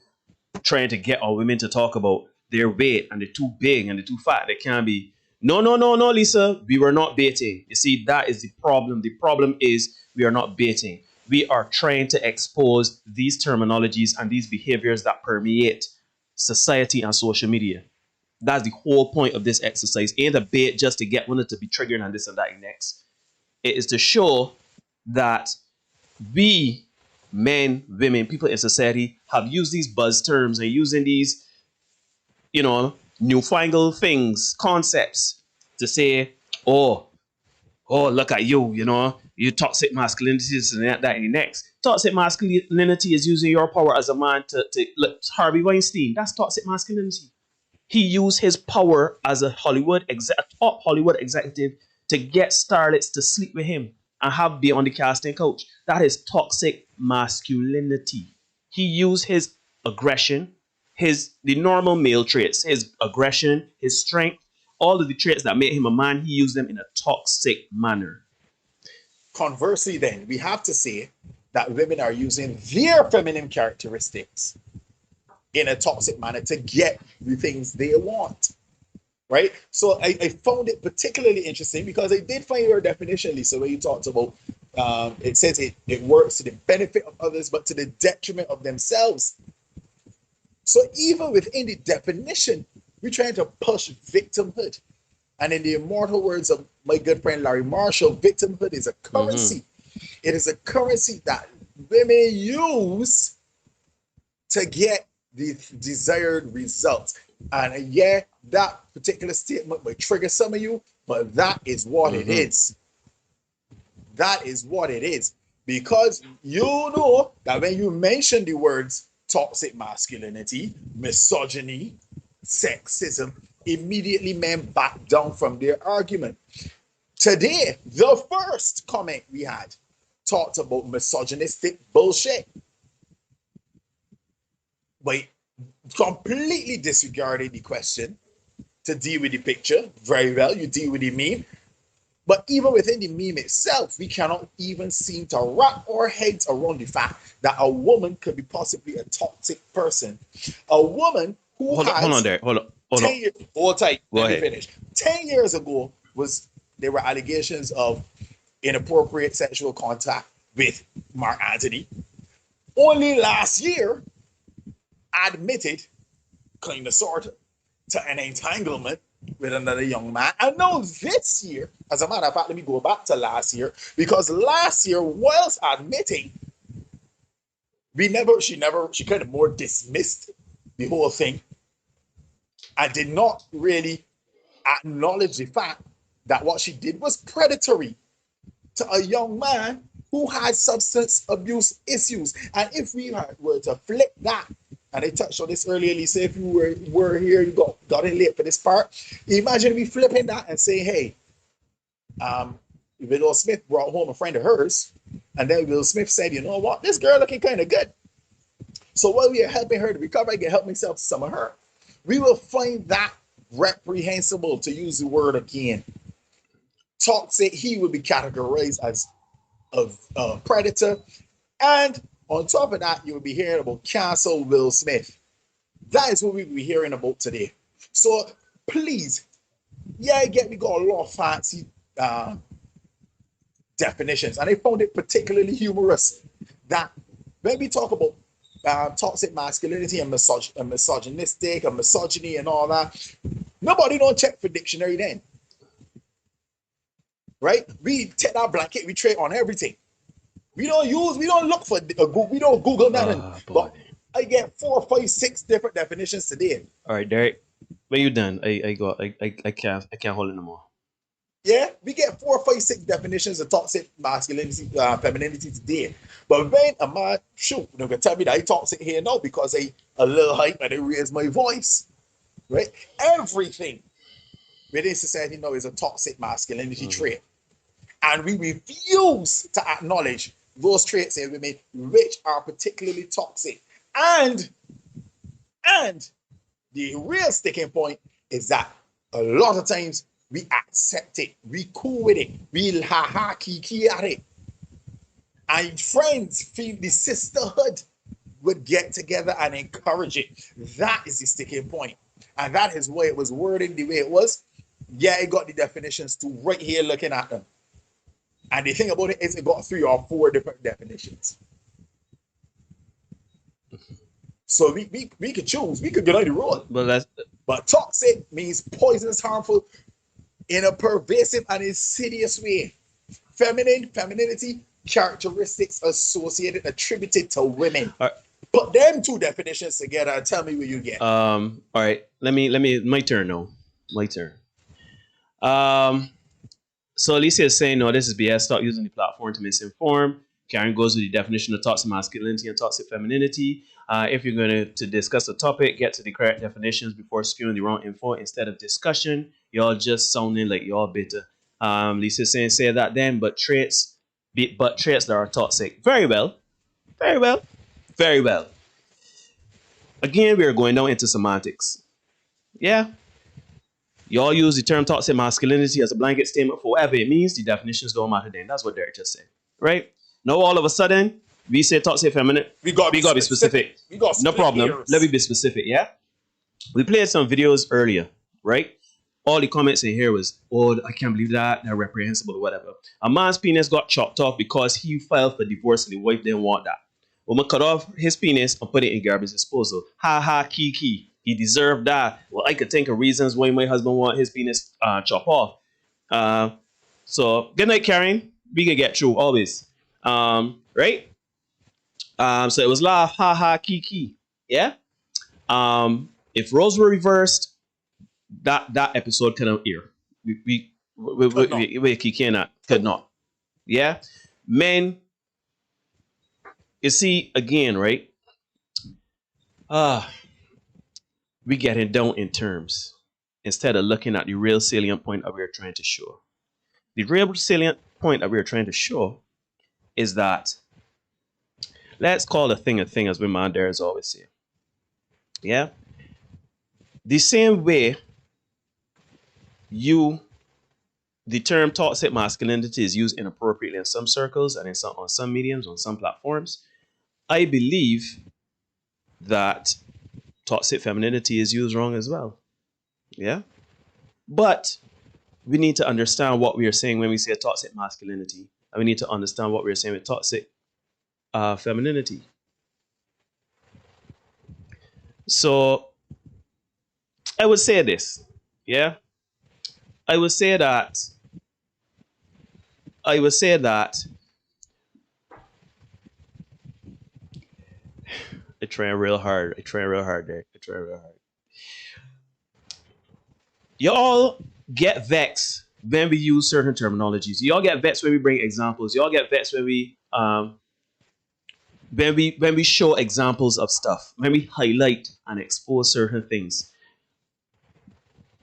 trying to get our women to talk about their weight and they're too big and they're too fat. They can't be. No, Lisa. We were not baiting. You see, that is the problem. The problem is we are not baiting. We are trying to expose these terminologies and these behaviors that permeate society and social media. That's the whole point of this exercise. Ain't a bait just to get women to be triggered and this and that next. It is to show that we, men, women, people in society have used these buzz terms and using these, newfangled things, concepts to say, oh, look at you, you toxic masculinity, this and that, and next. Toxic masculinity is using your power as a man to look, Harvey Weinstein, that's toxic masculinity. He used his power as a top Hollywood executive to get starlets to sleep with him and be on the casting couch. That is toxic masculinity. He used his aggression, the normal male traits, his aggression, his strength, all of the traits that made him a man, he used them in a toxic manner. Conversely, then, we have to say that women are using their feminine characteristics in a toxic manner to get the things they want, right? So I found it particularly interesting because I did find your definition, Lisa, where you talked about, it says it works to the benefit of others, but to the detriment of themselves. So even within the definition, we're trying to push victimhood. And in the immortal words of my good friend Larry Marshall, victimhood is a currency. Mm-hmm. It is a currency that women use to get the desired results. And yeah, that particular statement might trigger some of you, but that is what it is. That is what it is. Because you know that when you mention the words toxic masculinity, misogyny, sexism, immediately men back down from their argument. Today, the first comment we had talked about misogynistic bullshit. But completely disregarded the question to deal with the picture. Very well, you deal with the meme. But even within the meme itself, we cannot even seem to wrap our heads around the fact that a woman could be possibly a toxic person. A woman who Hold on there. Hold on. Hold tight. Let me finish. 10 years ago, there were allegations of inappropriate sexual contact with Mark Anthony. Only last year, admitted, kind of sort of, to an entanglement with another young man. And now this year, as a matter of fact, let me go back to last year, because last year, whilst admitting, she kind of more dismissed the whole thing and did not really acknowledge the fact that what she did was predatory to a young man who had substance abuse issues. And if we were to flip that, and I touched on this earlier, Lisa, if you were here, you got in late for this part, imagine me flipping that and saying, hey, Will Smith brought home a friend of hers, and then Will Smith said, you know what, this girl looking kind of good. So while we are helping her to recover, I can help myself to some of her. We will find that reprehensible, to use the word again. Toxic, he would be categorized as a predator. And on top of that, you will be hearing about cancel Will Smith. That is what we will be hearing about today. So please, we got a lot of fancy definitions. And I found it particularly humorous that when we talk about toxic masculinity and misogynistic and misogyny and all that, nobody don't check for dictionary then. Right? We take that blanket, we trade on everything. We don't look for Google, we don't Google nothing. But I get 4, 5, 6 different definitions today. All right, Derek, when you done, I can't hold it no more. Yeah, we get 4, 5, 6 definitions of toxic masculinity, femininity today. But when a man, they're gonna tell me that I toxic here now because I a little hype and I raise my voice, right? Everything within society now is a toxic masculinity trait, and we refuse to acknowledge those traits in women which are particularly toxic. And the real sticking point is that a lot of times We accept it. We cool with it. We ha kiki at it. And friends feel the sisterhood would get together and encourage it. That is the sticking point. And that is why it was worded the way it was. Yeah, it got the definitions to right here looking at them. And the thing about it is it got 3 or 4 different definitions. So we could choose. We could get on the road. But toxic means poisonous, harmful, in a pervasive and insidious way. Femininity, characteristics associated, attributed to women. Put them 2 definitions together and tell me what you get. All right. My turn now. My turn. So Alicia is saying, no, this is BS. Stop using the platform to misinform. Karen goes with the definition of toxic masculinity and toxic femininity. If you're going to discuss a topic, get to the correct definitions before spewing the wrong info instead of discussion. Y'all just sounding like y'all bitter. Lisa's saying, say that then, but traits that are toxic. Very well. Very well. Very well. Again, we are going down into semantics. Yeah. Y'all use the term toxic masculinity as a blanket statement for whatever it means. The definitions don't matter then. That's what Derek just said. Right? Now, all of a sudden, we say toxic feminine. We got to be specific. No problem. Hairs. Let me be specific, yeah? We played some videos earlier, right? All the comments in here was, oh, I can't believe that. They're reprehensible or whatever. A man's penis got chopped off because he filed for divorce and the wife didn't want that. Woman cut off his penis and put it in garbage disposal. Ha ha, kiki. He deserved that. Well, I could think of reasons why my husband want his penis chopped off. So, good night, Karen. We can get through always. Right? So it was laugh, ha ha, kiki. Yeah? If roles were reversed, that episode couldn't air. We could not. Yeah? Men, you see, again, right? We get it down in terms instead of looking at the real salient point that we're trying to show. The real salient point that we're trying to show is that let's call a thing, as my man there is always say. Yeah? The same way the term toxic masculinity is used inappropriately in some circles and on some mediums, on some platforms, I believe that toxic femininity is used wrong as well. Yeah? But we need to understand what we are saying when we say toxic masculinity. And we need to understand what we're saying with toxic femininity. So I would say this. Yeah? I would say that I try real hard there. Y'all get vexed when we use certain terminologies. Y'all get vexed when we bring examples. Y'all get vexed when we show examples of stuff. When we highlight and expose certain things.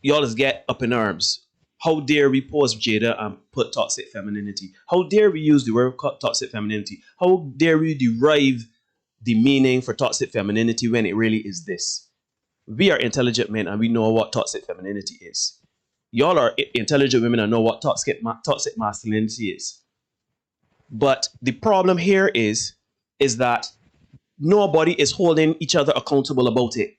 Y'all just get up in arms. How dare we pause Jada and put toxic femininity? How dare we use the word toxic femininity? How dare we derive the meaning for toxic femininity when it really is this? We are intelligent men and we know what toxic femininity is. Y'all are intelligent women and know what toxic masculinity is. But the problem here is that nobody is holding each other accountable about it.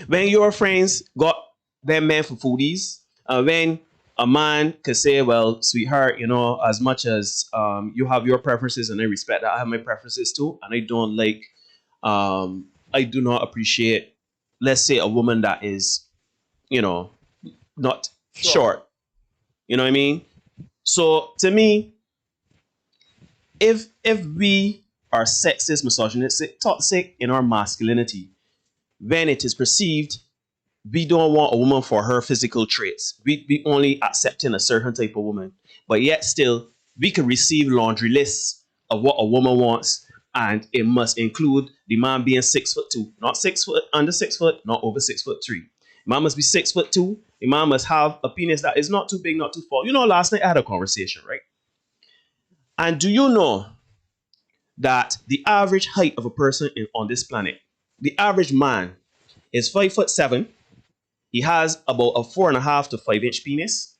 When your friends got them men for foodies, when a man could say, well, sweetheart, as much as you have your preferences and I respect that, I have my preferences too, and I don't like, I do not appreciate, let's say, a woman that is, not short. You know what I mean? So to me, if we are sexist, misogynistic, toxic in our masculinity, when it is perceived, we don't want a woman for her physical traits. We only accepting a certain type of woman. But yet still, we can receive laundry lists of what a woman wants, and it must include the man being 6'2", not 6 foot, under 6 foot, not over 6'3". The man must be 6'2". The man must have a penis that is not too big, not too small. Last night I had a conversation, right? And do you know that the average height of a person on this planet, the average man, is 5'7", he has about a 4.5 to 5 inch penis,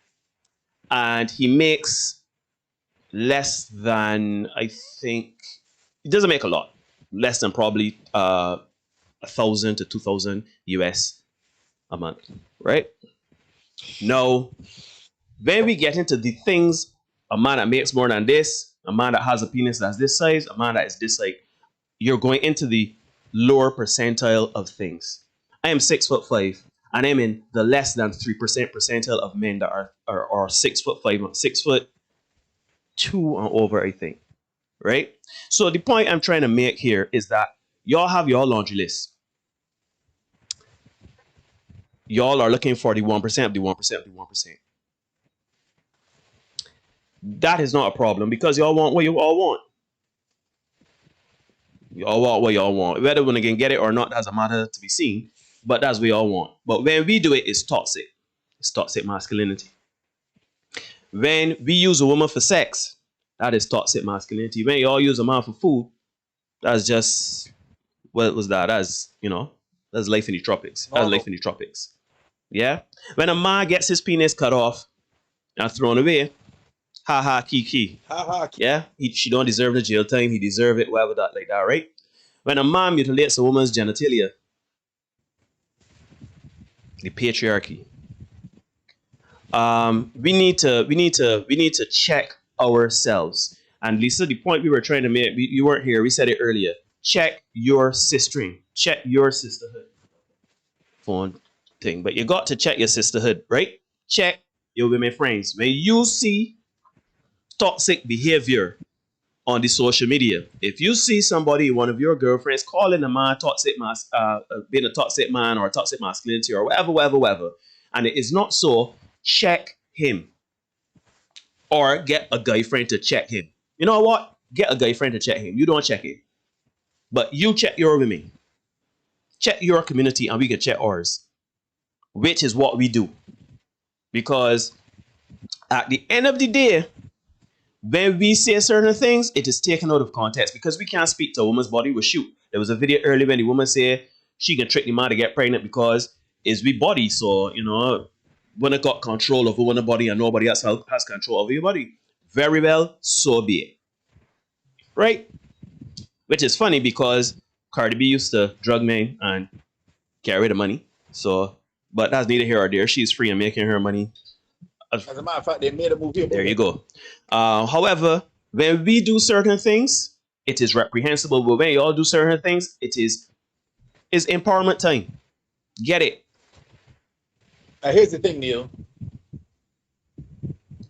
and he makes less than, I think, he doesn't make a lot, less than probably 1,000 to 2,000 US a month, right? Now, when we get into the things, a man that makes more than this, a man that has a penis that's this size, a man that is this like, you're going into the lower percentile of things. I am 6'5", and I'm in the less than 3% percentile of men that are 6'5", 6'2" and over, I think. Right? So the point I'm trying to make here is that y'all have your laundry list. Y'all are looking for the 1% of the 1% of the 1%. That is not a problem because y'all want what you all want. Y'all want what y'all want. Whether we can get it or not, that's a matter to be seen. But that's what y'all want. But when we do it, it's toxic. It's toxic masculinity. When we use a woman for sex, that is toxic masculinity. When y'all use a man for food, that's just, what was that? That's, that's life in the tropics. That's life in the tropics. Yeah? When a man gets his penis cut off and thrown away, ha ha, kiki. Ha ha. Yeah? She don't deserve the jail time. He deserve it, whatever that, like that, right? When a man mutilates a woman's genitalia, the patriarchy. We need to check ourselves. And Lisa, the point we were trying to make, you weren't here. We said it earlier. Check your sistering. Check your sisterhood. Phone thing, but you got to check your sisterhood, right? Check your women friends. When you see toxic behavior on the social media, if you see somebody, one of your girlfriends, calling a man toxic, being a toxic man or a toxic masculinity or whatever, and it is not so, check him or get a guy friend to check him. You know what? Get a guy friend to check him. You don't check him, but you check your women. Check your community, and we can check ours, which is what we do. Because at the end of the day, when we say certain things, it is taken out of context because we can't speak to a woman's body with shoot. There was a video earlier when the woman said she can trick the man to get pregnant because it's we body. So, when it got control over one body and nobody else has control over your body. Very well, so be it. Right? Which is funny because Cardi B used to drug men and carry the money. So, but that's neither here or there. She's free and making her money. As a matter of fact, they made a movie. There you go. However, when we do certain things, it is reprehensible. But when you all do certain things, it's empowerment time. Get it? Here's the thing, Neil.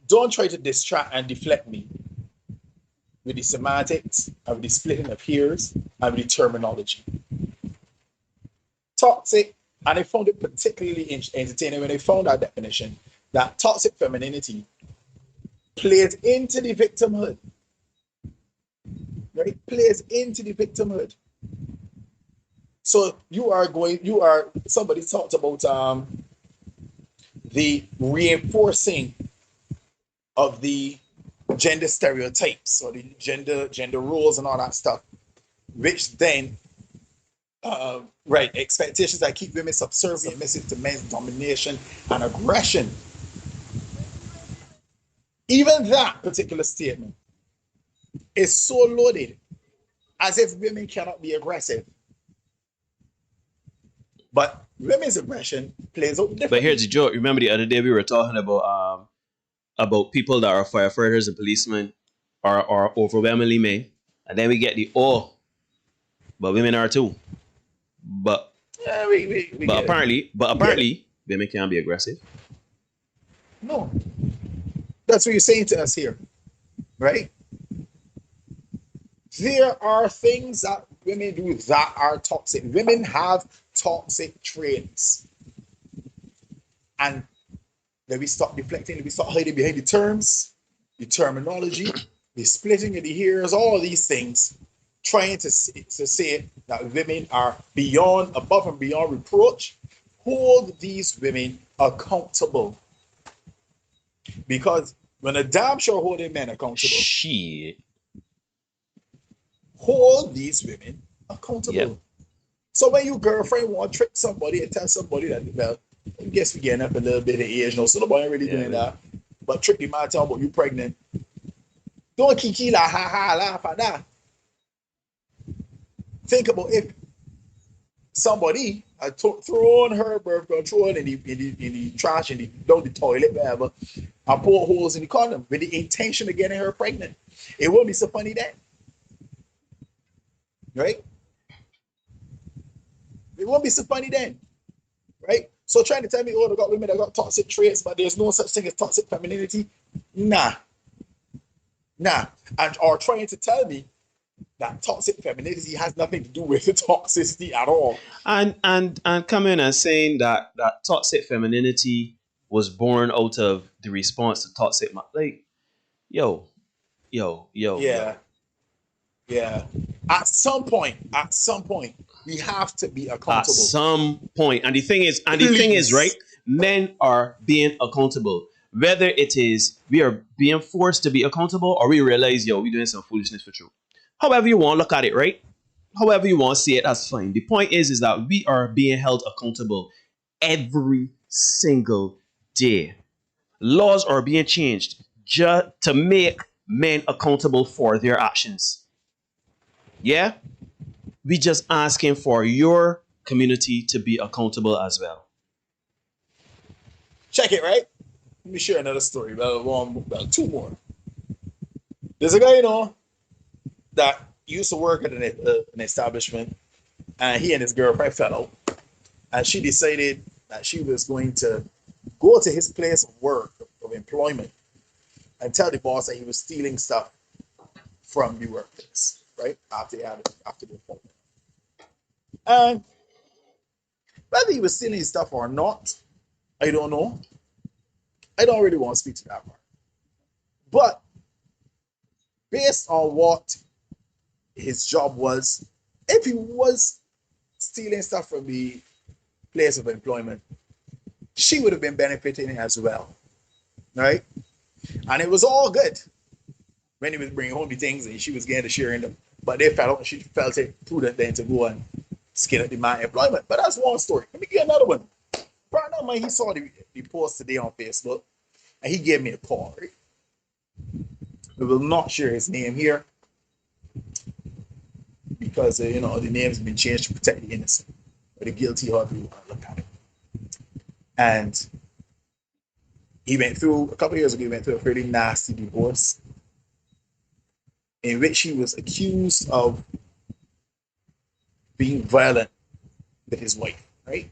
Don't try to distract and deflect me with the semantics, and with the splitting of hairs, and with the terminology. Toxic, and I found it particularly entertaining when I found our definition, that toxic femininity plays into the victimhood. Right? Plays into the victimhood. So somebody talked about the reinforcing of the gender stereotypes or the gender roles and all that stuff, which then expectations that keep women submissive to men's domination and aggression. Even that particular statement is so loaded, as if women cannot be aggressive. But women's aggression plays out differently. But here's the joke. Remember the other day we were talking about people that are firefighters and policemen are overwhelmingly men, and then we get but women are too. But apparently women can be aggressive. No, that's what you're saying to us here, right? There are things that women do that are toxic. Women have toxic traits, and then we stop deflecting, we stop hiding behind the terms, the terminology, the splitting of the hairs, all of these things, trying to say that women are above and beyond reproach. Hold these women accountable. Because when a damn sure holding men accountable, shit. Hold these women accountable. Yep. So when your girlfriend want to trick somebody and tell somebody that, well, I guess we're getting up a little bit of age now, so nobody really doing that. But trick the man tell about you pregnant. Don't kiki la ha ha laugh at that. Think about if somebody had thrown her birth control in the trash, down the toilet, whatever, and poured holes in the condom with the intention of getting her pregnant. It won't be so funny then. Right? It won't be so funny then. Right? So trying to tell me, oh, they got women that got toxic traits, but there's no such thing as toxic femininity. Nah. And are trying to tell me that toxic femininity has nothing to do with the toxicity at all. And coming and saying that toxic femininity was born out of the response to toxic, like, yo. Yeah. At some point, we have to be accountable. At some point. And the thing is, right? Men are being accountable. Whether it is we are being forced to be accountable or we realize, we're doing some foolishness for true. However you want to look at it, right? However you want to see it, that's fine. The point is that we are being held accountable every single day. Laws are being changed just to make men accountable for their actions. Yeah? We just asking for your community to be accountable as well. Check it, right? Let me share another story. Well, two more. There's a guy, that used to work at an establishment, and he and his girlfriend fell out. And she decided that she was going to go to his place of work, of employment, and tell the boss that he was stealing stuff from the workplace, right? After the appointment. And whether he was stealing his stuff or not, I don't know. I don't really want to speak to that part. But based on what his job was, if he was stealing stuff from the place of employment, she would have been benefiting as well, right? And it was all good when he was bringing home the things and she was getting to sharing them. But they felt out, she felt it prudent then to go and skin up the man employment. But that's one story. Let me get another one. Right now, man, he saw the post today on Facebook, and he gave me a call. Right? We will not share his name here because the name's been changed to protect the innocent or the guilty, however you want to look at it. And he went through a couple of years ago. He went through a pretty nasty divorce in which he was accused of being violent with his wife. Right?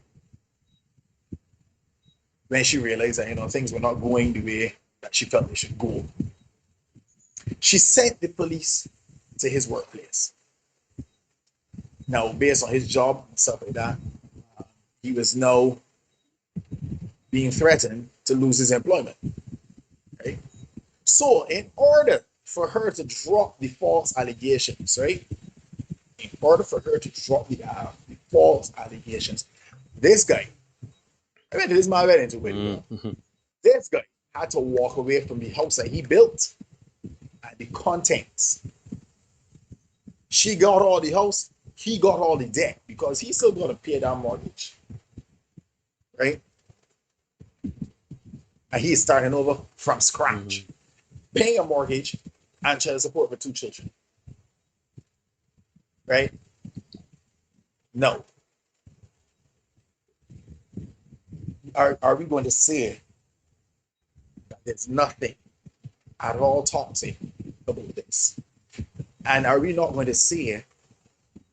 When she realized that things were not going the way that she felt they should go, she sent the police to his workplace. Now, based on his job and stuff like that, he was now being threatened to lose his employment. Right? So, in order for her to drop the false allegations, right? In order for her to drop the false allegations, this guy, I mean, this is my wedding to it. This guy had to walk away from the house that he built and the contents. She got all the house, he got all the debt because he's still going to pay that mortgage. Right? And he's starting over from scratch, paying a mortgage and child support for 2 children. Right? No. Are we going to say that there's nothing at all toxic about this? And are we not going to say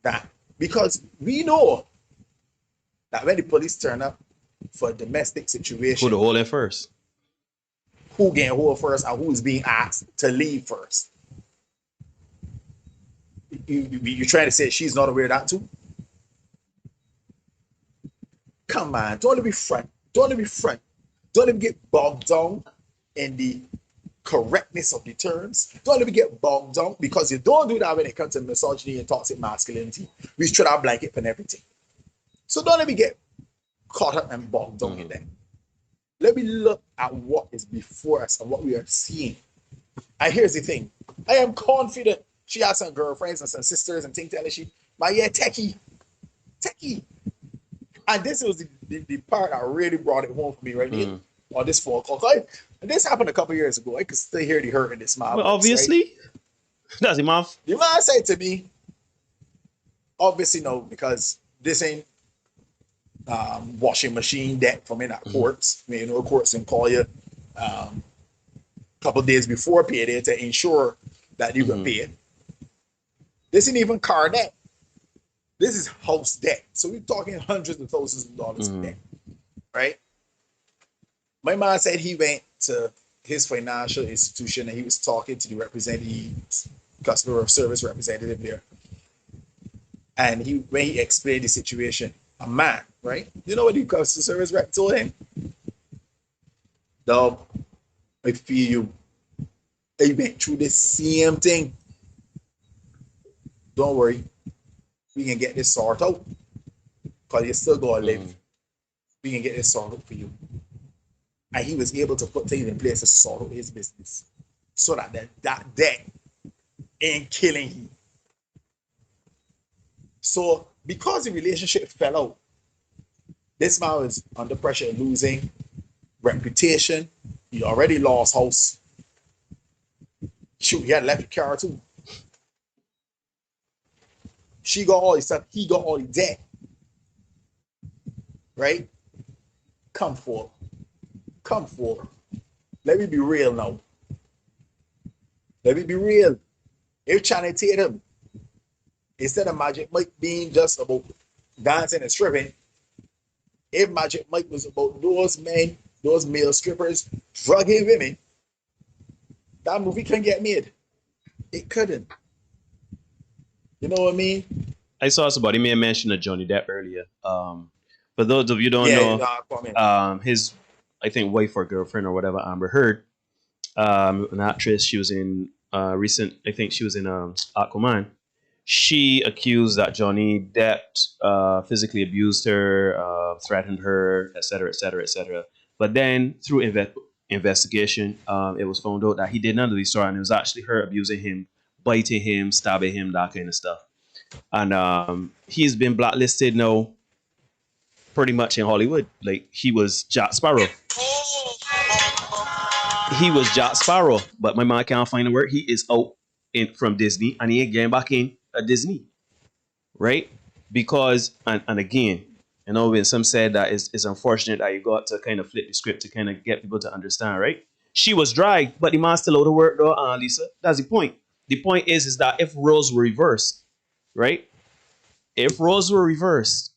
that because we know that when the police turn up for a domestic situation, Who the hole in first? Who getting hold first and who is being asked to leave first? You're trying to say she's not aware of that too? Come on, don't let me front. Don't let me get bogged down in the correctness of the terms. Don't let me get bogged down because you don't do that when it comes to misogyny and toxic masculinity. We should have blanket and everything. So don't let me get caught up and bogged down in that. Let me look at what is before us and what we are seeing. And here's the thing. I am confident she has some girlfriends and some sisters and things like that. But yeah, techie. And this was the part that really brought it home for me right here on this phone call. And this happened a couple years ago. I could still hear the hurt in this man. Well, obviously, right? That's him off. The man said to me, obviously no, because this ain't washing machine debt from in our courts. I mean, you know, courts can call you a couple days before payday to ensure that you can pay. This ain't even car debt. This is house debt. So we're talking hundreds of thousands of dollars of debt, right? My man said he went to his financial institution and he was talking to the representative, customer service representative there. And when he explained the situation, a man, right? You know what the customer service rep told him? Dog, I feel you. I went through the same thing. Don't worry. We can get this sorted out. Because you still gonna live. We can get this sorted out for you. And he was able to put things in place to sort out his business. So that that debt ain't killing him. So because the relationship fell out, this man was under pressure of losing reputation. He already lost house. Shoot, he had left the car too. She got all the stuff, he got all the debt. Right? Come forward. Come forward. Let me be real now. Let me be real. If Channing Tatum, instead of Magic Mike being just about dancing and stripping, if Magic Mike was about those men, those male strippers, drugging women, that movie couldn't get made. It couldn't. You know what I mean? I saw somebody may have mentioned a Johnny Depp earlier. For those of you who don't know, his, I think, wife or girlfriend or whatever, Amber Heard, an actress, she was in I think she was in Aquaman. She accused that Johnny Depp physically abused her, threatened her, etc., etc., etc. But then through investigation, it was found out that he did none of these stories, and it was actually her abusing him, biting him, stabbing him, that kind of stuff. And he's been blacklisted now pretty much in Hollywood. Like, he was Jack Sparrow. He was Jack Sparrow, but my man can't find a word. He is out from Disney, and he ain't getting back in at Disney, right? Because, and again, you know, when some said that it's unfortunate that you got to kind of flip the script to kind of get people to understand, right? She was dragged, but the man still out of work though, Lisa. That's the point. The point is that if roles were reversed, right? If roles were reversed,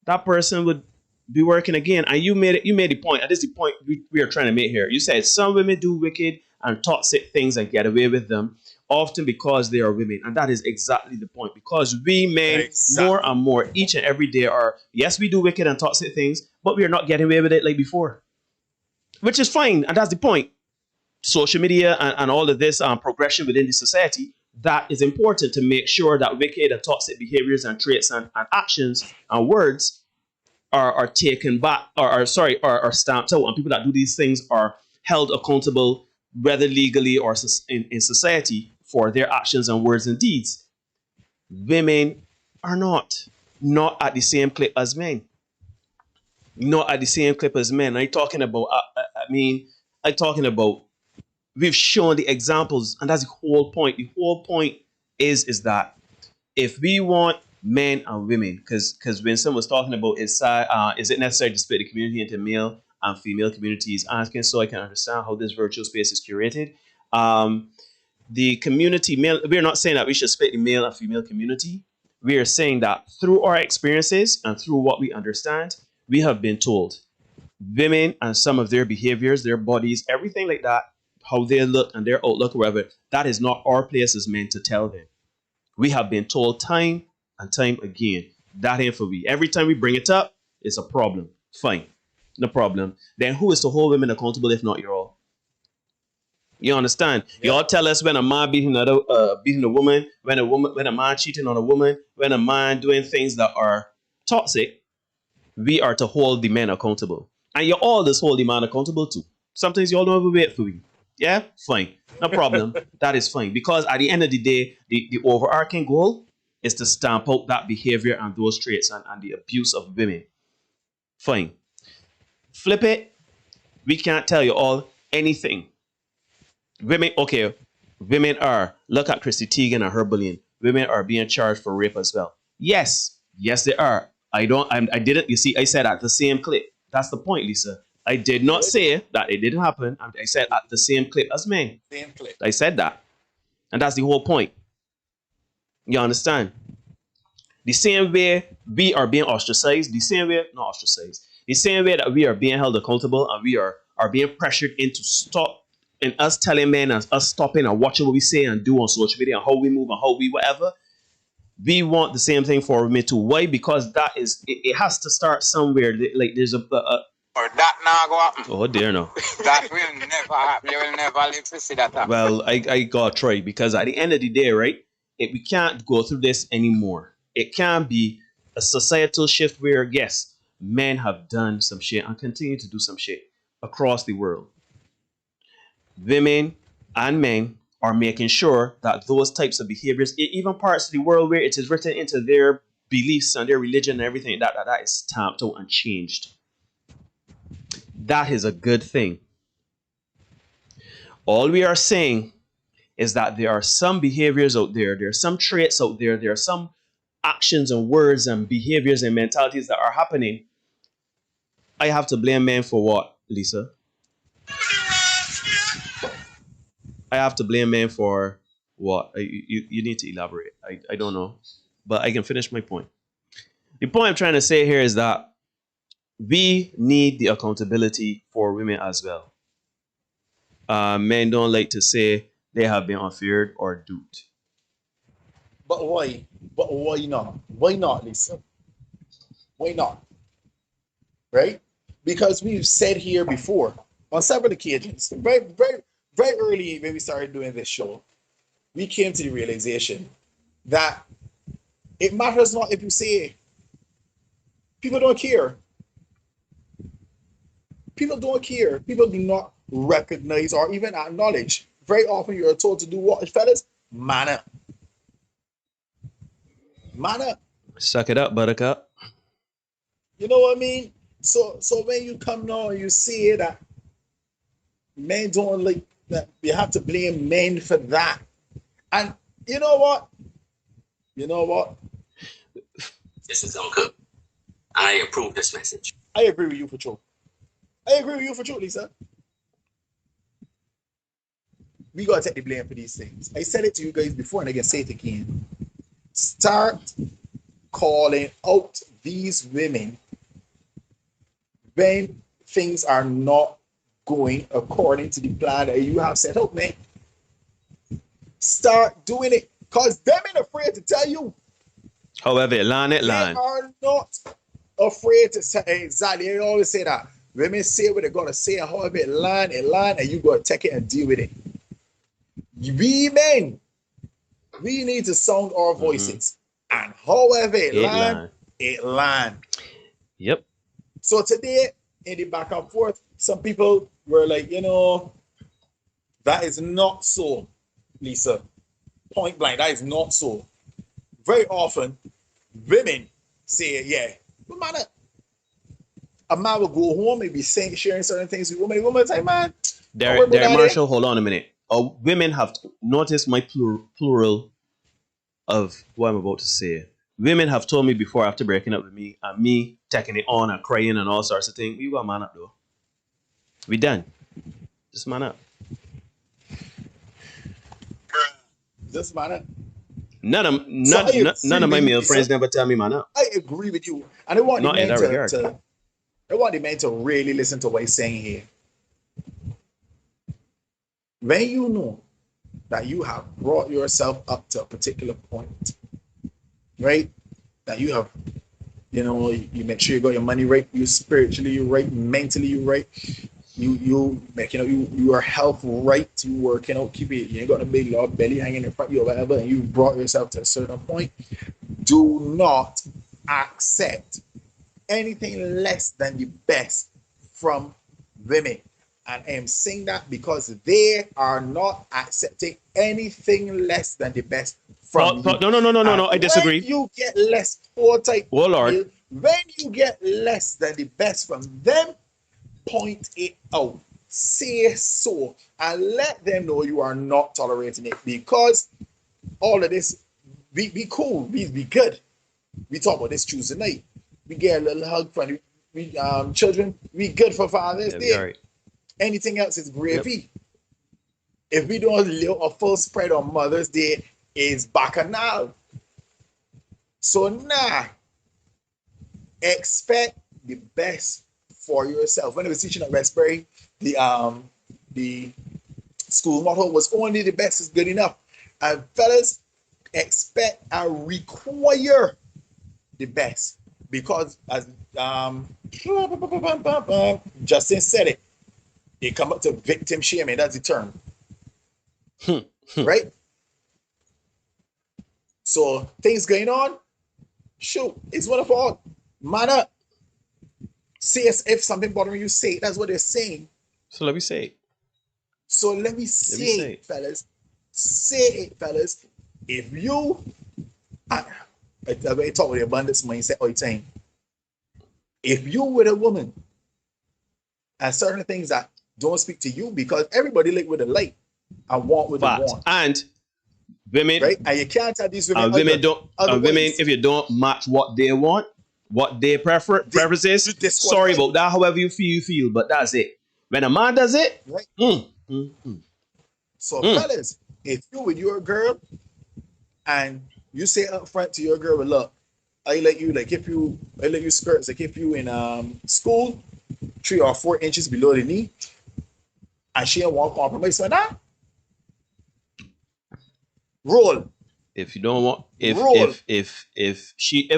that person would be working again. And you made the point, and this is the point we are trying to make here. You said some women do wicked and toxic things and get away with them, often because they are women. And that is exactly the point. Because we men, more and more, each and every day are, yes, we do wicked and toxic things, but we are not getting away with it like before. Which is fine, and that's the point. Social media and all of this progression within the society, that is important to make sure that wicked and toxic behaviors and traits and actions and words are taken back, are stamped out, and people that do these things are held accountable, whether legally or in society, for their actions and words and deeds. Women are not at the same clip as men. Not at the same clip as men. I'm talking about, we've shown the examples, and that's the whole point. The whole point is that if we want men and women, because when someone was talking about is it necessary to split the community into male and female communities, asking so I can understand how this virtual space is curated. The community, we're not saying that we should split the male and female community. We are saying that through our experiences and through what we understand, we have been told women and some of their behaviors, their bodies, everything like that, how they look and their outlook or whatever, that is not our place as men to tell them. We have been told time and time again, that ain't for we. Every time we bring it up, it's a problem. Fine, no problem. Then who is to hold women accountable if not you all? You understand? Yeah. You all tell us when a man beating a woman, when a man cheating on a woman, when a man doing things that are toxic, we are to hold the men accountable. And you all just hold the man accountable too. Sometimes you all don't have to wait for me. Yeah, fine. No problem. That is fine. Because at the end of the day, the overarching goal is to stamp out that behavior and those traits and the abuse of women. Fine. Flip it. We can't tell you all anything. Women, okay, women are, look at Chrissy Teigen and her bullying. Women are being charged for rape as well. Yes, they are. I didn't, you see, I said at the same clip. That's the point, Lisa. I did not say that it didn't happen. I said at the same clip as men. Same clip. I said that. And that's the whole point. You understand? The same way we are being ostracized, the same way that we are being held accountable and we are being pressured into stop and us telling men and us stopping and watching what we say and do on social media and how we move and how we whatever. We want the same thing for women too. Why? Because that is, it has to start somewhere. Like there's a or that now go happen. Oh dear no. That will never happen. You will never live to see that happen. Well, I gotta try, because at the end of the day, right, we can't go through this anymore. It can be a societal shift where, yes, men have done some shit and continue to do some shit across the world. Women and men are making sure that those types of behaviors, even parts of the world where it is written into their beliefs and their religion and everything, that is stamped out and changed. That is a good thing. All we are saying is that there are some behaviors out there, there are some traits out there, there are some actions and words and behaviors and mentalities that are happening. I have to blame men for what, Lisa? I have to blame men for what? You need to elaborate. I don't know. But I can finish my point. The point I'm trying to say here is that we need the accountability for women as well. Men don't like to say they have been unfair or duped. But why? But why not? Why not, Lisa? Why not? Right? Because we've said here before on several occasions, very early when we started doing this show, we came to the realization that it matters not if you say people don't care. People don't care. People do not recognize or even acknowledge. Very often you are told to do what, fellas? Man up. Man up. Suck it up, buttercup. You know what I mean? So when you come now and you see that men don't like that, you have to blame men for that. And you know what? You know what? This is Uncle. And I approve this message. I agree with you for sure. I agree with you for sure, Lisa. We gotta take the blame for these things. I said it to you guys before and I can say it again. Start calling out these women when things are not going according to the plan that you have set out, man. Start doing it. Because them ain't afraid to tell you. However, line. They are not afraid to say exactly. They always say that. Women say what they're gonna say, and however it line, and you gotta take it and deal with it. We men, we need to sound our voices. And however it line. Yep. So today, in the back and forth, some people were like, you know, that is not so, Lisa. Point blank, that is not so. Very often, women say, yeah, no matter. A man will go home and be saying, sharing certain things with women. Women say, man, Derek Marshall, hold on a minute. Women have noticed my plural of what I'm about to say. Women have told me before, after breaking up with me, and me taking it on and crying and all sorts of things, we got man up though. We done. Just man up. Just man up. None of my male friends never tell me man up. I agree with you. And I want the men to really listen to what he's saying here. When you know that you have brought yourself up to a particular point, right? That you have, you know, you make sure you got your money right, you spiritually right, mentally you right, you make, you know, your health right, you working out, keep it, you ain't got a big long belly hanging in front of you or whatever, and you brought yourself to a certain point. Do not accept anything less than the best from women. And I am saying that because they are not accepting anything less than the best from you. No, I disagree. When you get less poor type. Oh Lord. When you get less than the best from them, point it out. Say so and let them know you are not tolerating it, because all of this, be cool, be good. We talk about this Tuesday night. We get a little hug from we children. We good for Father's Day. Right. Anything else is gravy. If we don't live a full spread on Mother's Day, is bacchanal. So expect the best for yourself. When I was teaching at Westbury, the school motto was only the best is good enough. And fellas, expect and require the best, because as Justin said it come up to victim shaming. That's the term, right? So things going on. Shoot, it's one of all. Man up. Say if something bothering you, say it. That's what they're saying. So let me say it. So let me say it, fellas. Say it, fellas. If you, I talk with the abundance mindset all the time. If you with a woman and certain things that don't speak to you, because everybody live with a light and want with a want. And women, right? And you can't tell these women. Women, if you don't match what they want, what their preferences, sorry about that. However you feel, but that's it. When a man does it, right? So fellas, if you with your girl and you say up front to your girl, look, I let you skirts, like if you in school 3 or 4 inches below the knee, and she don't want compromise on that, roll. If you don't want, if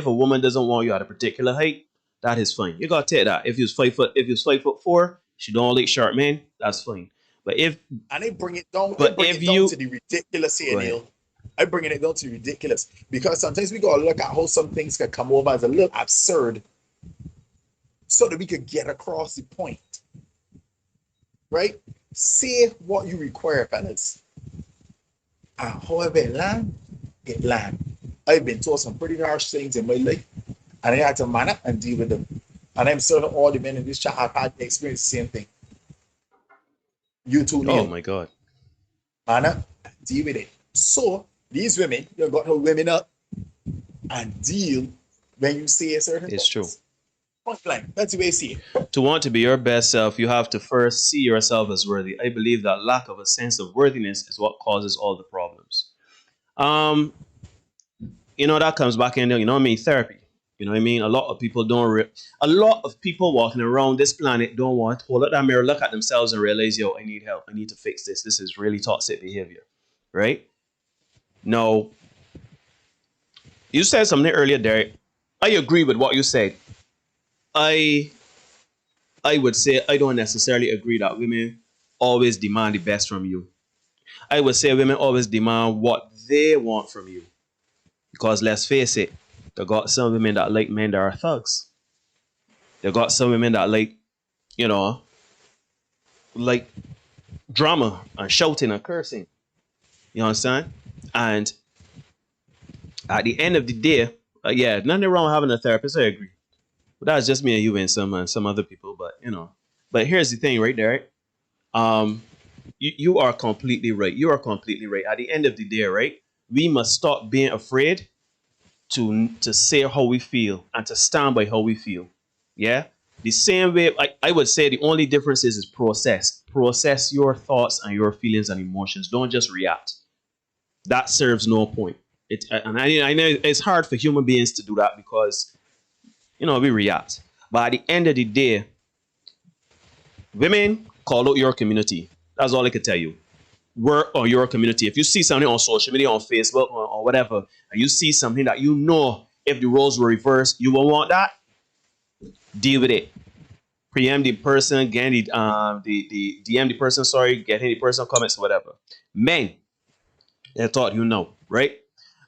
a woman doesn't want you at a particular height, that is fine. You gotta take that. If you're 5'4", she don't like short men, that's fine. But they bring it down, down to the ridiculous here, Neil. I'm bringing it down to ridiculous, because sometimes we gotta look at how some things can come over as a little absurd, so that we could get across the point. Right? Say what you require, fellas. And however it land. I've been told some pretty harsh things in my life, and I had to man up and deal with them. And I'm certain all the men in this chat have had to experience the same thing. You too, Neil. Oh my God. Man up and deal with it. So these women, you've got to women up and deal when you say a certain It's true. Point blank. That's the way I see it. To want to be your best self, you have to first see yourself as worthy. I believe that lack of a sense of worthiness is what causes all the problems. That comes back in, therapy. You know what I mean? A lot of people walking around this planet don't want to hold up that mirror, look at themselves and realize, yo, I need help. I need to fix this. This is really toxic behavior, right? No. You said something earlier, Derek. I agree with what you said. I would say I don't necessarily agree that women always demand the best from you. I would say women always demand what they want from you. Because let's face it, they got some women that like men that are thugs. They got some women that like drama and shouting and cursing. You understand? And at the end of the day, nothing wrong with having a therapist, I agree. But that's just me and you and some other people. But here's the thing right there. You are completely right. You are completely right. At the end of the day, right? We must stop being afraid to say how we feel and to stand by how we feel. Yeah? The same way, I would say the only difference is process. Process your thoughts and your feelings and emotions. Don't just react. That serves no point. And I know it's hard for human beings to do that because, we react. But at the end of the day, women, call out your community. That's all I can tell you. Work on your community. If you see something on social media, on Facebook, or whatever, and you see something that if the roles were reversed, you will want that, deal with it. PM the person, get the DM the person, getting the person comments, whatever. Men, they thought right?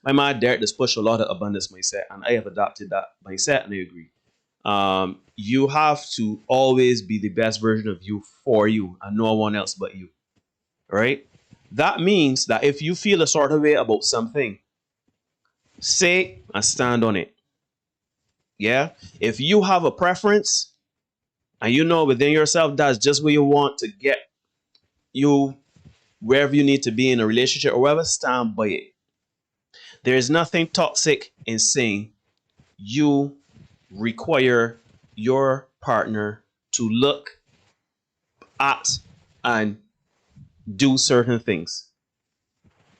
My man Derek just pushed a lot of abundance mindset, and I have adopted that mindset, and I agree. You have to always be the best version of you for you, and no one else but you. Right? That means that if you feel a sort of way about something, say and stand on it. Yeah. If you have a preference and you know within yourself that's just where you want to get you wherever you need to be in a relationship or whatever, stand by it. There is nothing toxic in saying you require your partner to look at and do certain things.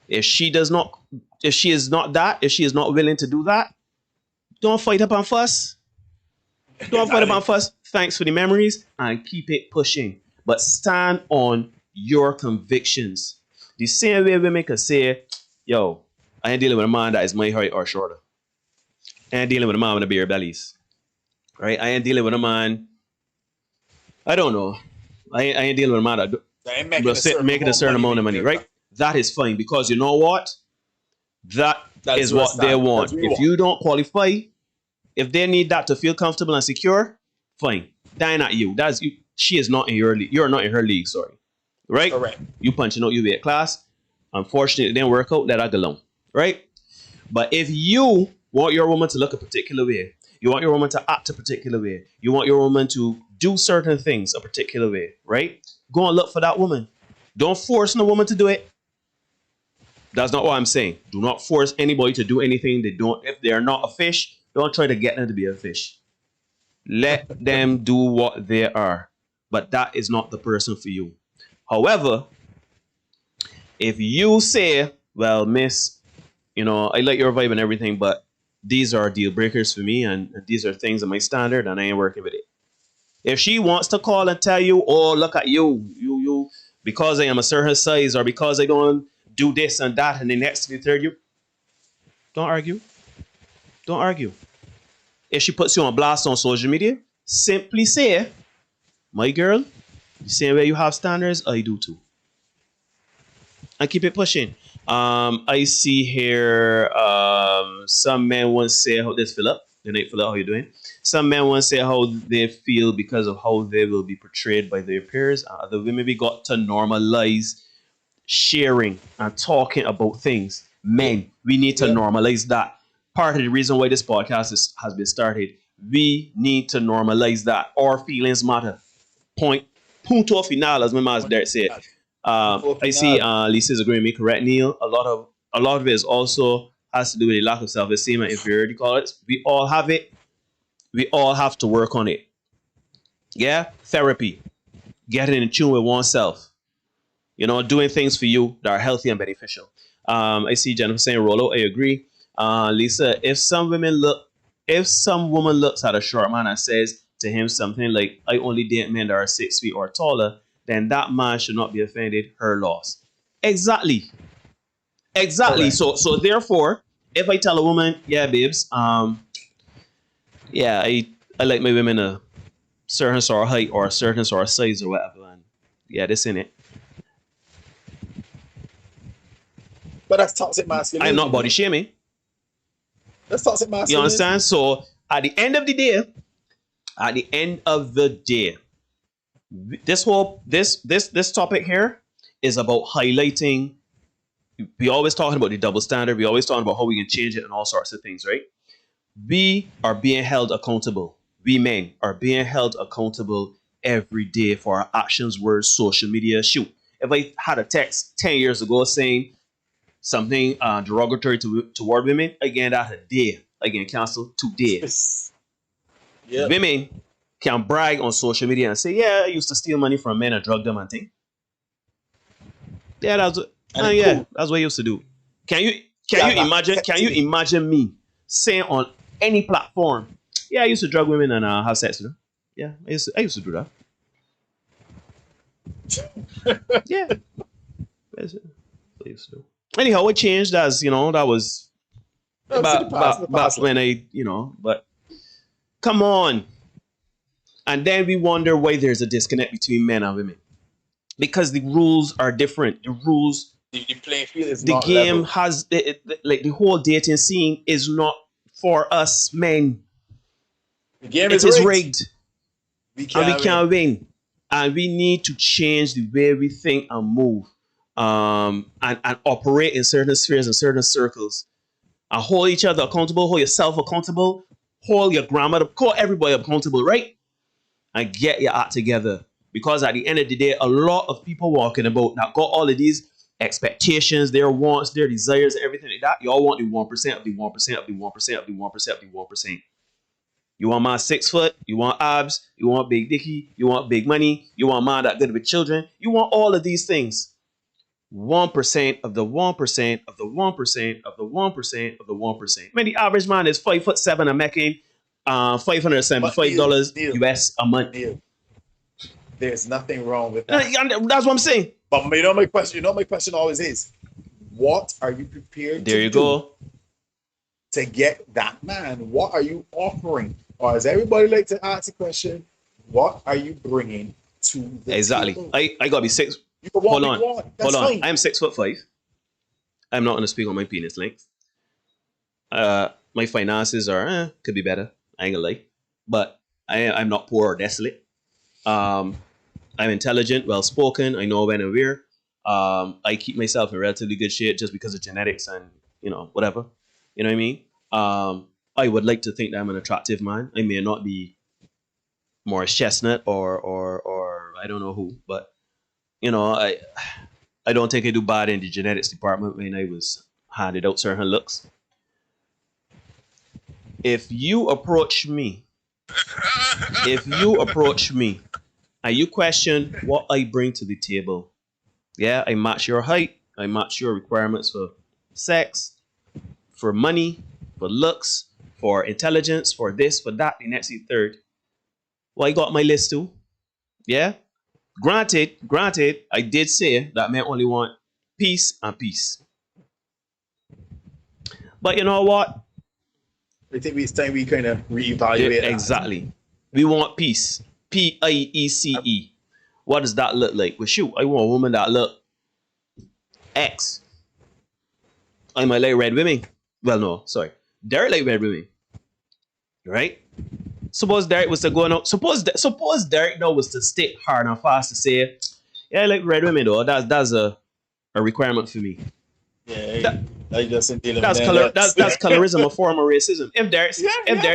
If she is not willing to do that, don't fight up and fuss. Don't fight up and fuss. Thanks for the memories and keep it pushing. But stand on your convictions. The same way women can say, yo, I ain't dealing with a man that is my height or shorter. I ain't dealing with a man with a bigger bellies. Right? I ain't dealing with a man, I don't know. I ain't dealing with a man that making a certain amount of money, right? That is fine because you know what? That's what they want. If you don't qualify, if they need that to feel comfortable and secure, fine. That ain't not you. That's you. She is not in your league. You're not in her league, sorry. Right? Correct. You punching out UV at class. Unfortunately, it didn't work out. That I alone. Right? But if you want your woman to look a particular way, you want your woman to act a particular way, you want your woman to do certain things a particular way, right? Go and look for that woman. Don't force no woman to do it. That's not what I'm saying. Do not force anybody to do anything they don't. If they are not a fish, don't try to get them to be a fish. Let them do what they are. But that is not the person for you. However, if you say, well, miss, you know, I like your vibe and everything, but these are deal breakers for me and these are things of my standard and I ain't working with it. If she wants to call and tell you, oh, look at you, because I am a certain size or because I don't do this and that and the next to the third, you don't argue. Don't argue. If she puts you on blast on social media, simply say, my girl, the same way you have standards, I do too. And keep it pushing. I see here some men want to say how this Philip. The night Philip, how you doing? Some men want to say how they feel because of how they will be portrayed by their peers. Other women we got to normalize sharing and talking about things. Men, we need to normalize that. Part of the reason why this podcast has been started, we need to normalize that. Our feelings matter. Punto final, as my man Derek said. I see Lisa's agreeing with me, correct, Neil? A lot of it is also has to do with the lack of self-esteem and inferiority complex. We all have it. We all have to work on it. Yeah? Therapy. Getting in tune with oneself. You know, doing things for you that are healthy and beneficial. I see Jennifer saying, Rollo, I agree. Lisa, if some woman looks at a short man and says to him something like, I only date men that are 6 feet or taller, then that man should not be offended. Her loss. Exactly. Correct. So therefore, if I tell a woman, yeah, babes, yeah, I like my women a certain sort of height or a certain sort of size or whatever, and yeah, this in it. But that's toxic masculinity. I'm not body shaming. That's toxic masculinity. You understand? So at the end of the day, this topic here is about highlighting. We always talking about the double standard. We always talking about how we can change it and all sorts of things, right? We are being held accountable. We men are being held accountable every day for our actions, words, social media. Shoot, if I had a text 10 years ago saying something derogatory toward women, again, that a day. Again, cancel today. Yep. Women can brag on social media and say, yeah, I used to steal money from men and drug them and things. Yeah, that's what I used to do. Can you imagine me saying on any platform, yeah, I used to drug women and have sex with them? Yeah, I used to do that. Yeah. I used to do. Anyhow, it changed as, you know, that was back when I, you know, but come on. And then we wonder why there's a disconnect between men and women. Because the rules are different. The rules, the playing field is the not game level. has, like the whole dating scene is not for us men. The game is rigged. We can't win. And we need to change the way we think and move. And operate in certain spheres and certain circles and hold each other accountable, hold yourself accountable, hold your grandmother, call everybody accountable, right? And get your act together. Because at the end of the day, a lot of people walking about that got all of these expectations, their wants, their desires, everything like that. Y'all want the 1% of the 1% of the 1% of the 1% of the 1%. You want man 6 foot, you want abs, you want big dicky, you want big money, you want man that good with children, you want all of these things. 1% of the 1% of the 1% of the 1% of the 1%. Man, the average man is 5'7" and making $575 US a month. There's nothing wrong with that. That's what I'm saying. But my question always is, what are you prepared there to you do go. to get that man? What are you offering? Or as everybody like to ask the question, what are you bringing to the table? I gotta be 6. Hold on. I am 6'5". I'm not gonna speak on my penis length. My finances are could be better. I ain't gonna lie, but I'm not poor or desolate. I'm intelligent, well spoken. I know when and where. I keep myself in relatively good shape just because of genetics and whatever. You know what I mean? I would like to think that I'm an attractive man. I may not be Morris Chestnut or I don't know who, but I don't think I do bad in the genetics department when I was handed out certain looks. If you approach me and you question what I bring to the table, yeah, I match your height, I match your requirements for sex, for money, for looks, for intelligence, for this, for that, the next, the third. Well, I got my list too. Yeah? Granted, I did say that men only want peace and peace. But you know what? I think it's time we kind of reevaluate. Exactly. We want peace. P-I-E-C-E. What does that look like? Well, shoot, I want a woman that look X. I might like red women. Well, no, sorry. Derek like red women. Right? Suppose Derek was to go out. Suppose Derek now was to stick hard and fast to say, yeah, I like red women though. That's a requirement for me. Yeah, that's colorism, a form of racism. If Derek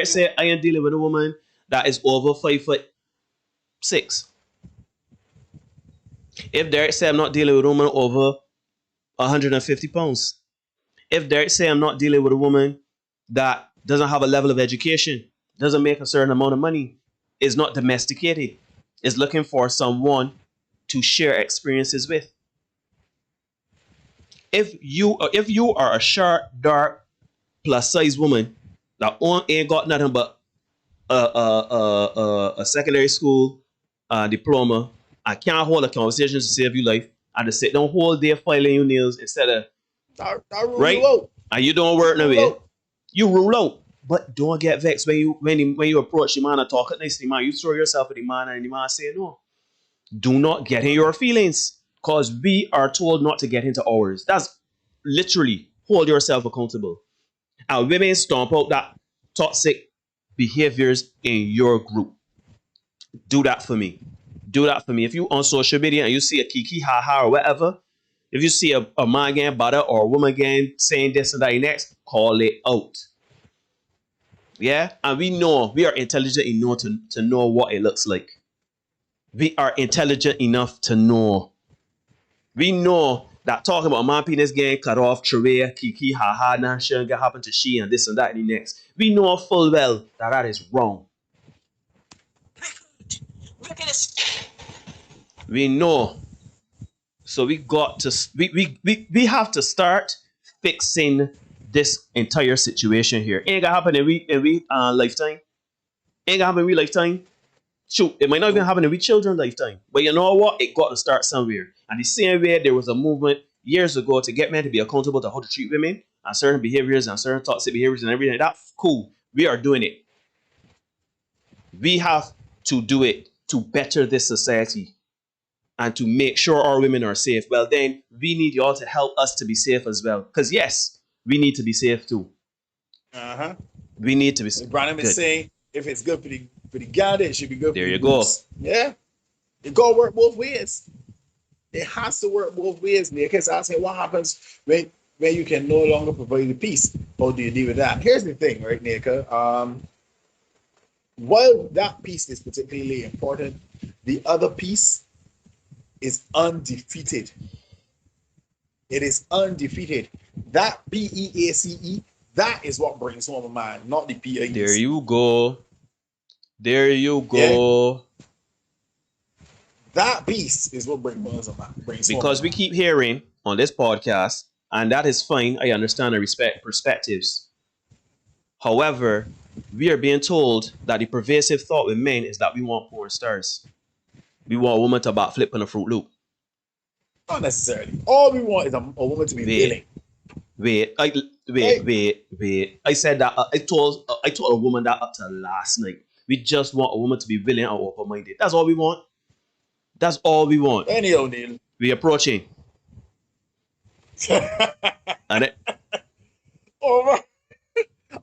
said I ain't dealing with a woman that is over 5'6", if Derek said I'm not dealing with a woman over 150 pounds, if Derek said I'm not dealing with a woman that doesn't have a level of education, doesn't make a certain amount of money, is not domesticated, is looking for someone to share experiences with. If you are a short, dark, plus size woman that ain't got nothing but a secondary school diploma and can't hold a conversation to save your life, and to sit down whole day filing your nails instead of right, and you don't work no way, you rule out. But don't get vexed when you approach the man and talk nice to the man. You throw yourself at the man and the man say no. Do not get in your feelings, because we are told not to get into ours. That's literally hold yourself accountable. And women stomp out that toxic behaviors in your group. Do that for me. Do that for me. If you on social media and you see a kiki, haha, or whatever, if you see a man getting butter or a woman getting saying this and that next, call it out. Yeah? And we are intelligent enough to know what it looks like. We are intelligent enough to know. We know that talking about man penis getting cut off, Trevea, kiki, haha, nah, shouldn't get happen to she and this and that and the next. We know full well that is wrong. We know. So we have to start fixing this entire situation here. Ain't gonna happen in we lifetime. Ain't gonna happen in we lifetime. Shoot, it might not even happen in we children's lifetime. But you know what? It got to start somewhere. And the same way there was a movement years ago to get men to be accountable to how to treat women and certain behaviors and certain toxic behaviors and everything. That's cool. We are doing it. We have to do it to better this society and to make sure our women are safe. Well, then we need y'all to help us to be safe as well. Because yes, we need to be safe too. We need to be safe. Branham is saying if it's good for the guy, it should be good for there the you go. Yeah. It gotta work both ways. It has to work both ways. Because asking what happens when you can no longer provide the peace. How do you deal with that? Here's the thing, right, Nika? while that piece is particularly important, the other piece is undefeated. It is undefeated. That PEACE, that is what brings home a man, not the PAEC. There you go. There you Yeah. go. That piece is what brings home a man. Because we keep hearing on this podcast, and that is fine. I understand and respect perspectives. However, we are being told that the pervasive thought with men is that we want porn stars. We want a woman to backflip on a Fruit Loop. Not necessarily. All we want is a woman to be willing. Wait. I said that. I told a woman that up to last night. We just want a woman to be willing and open-minded. That's all we want. That's all we want. Anyhow, Neil. We approaching. And it, Omar,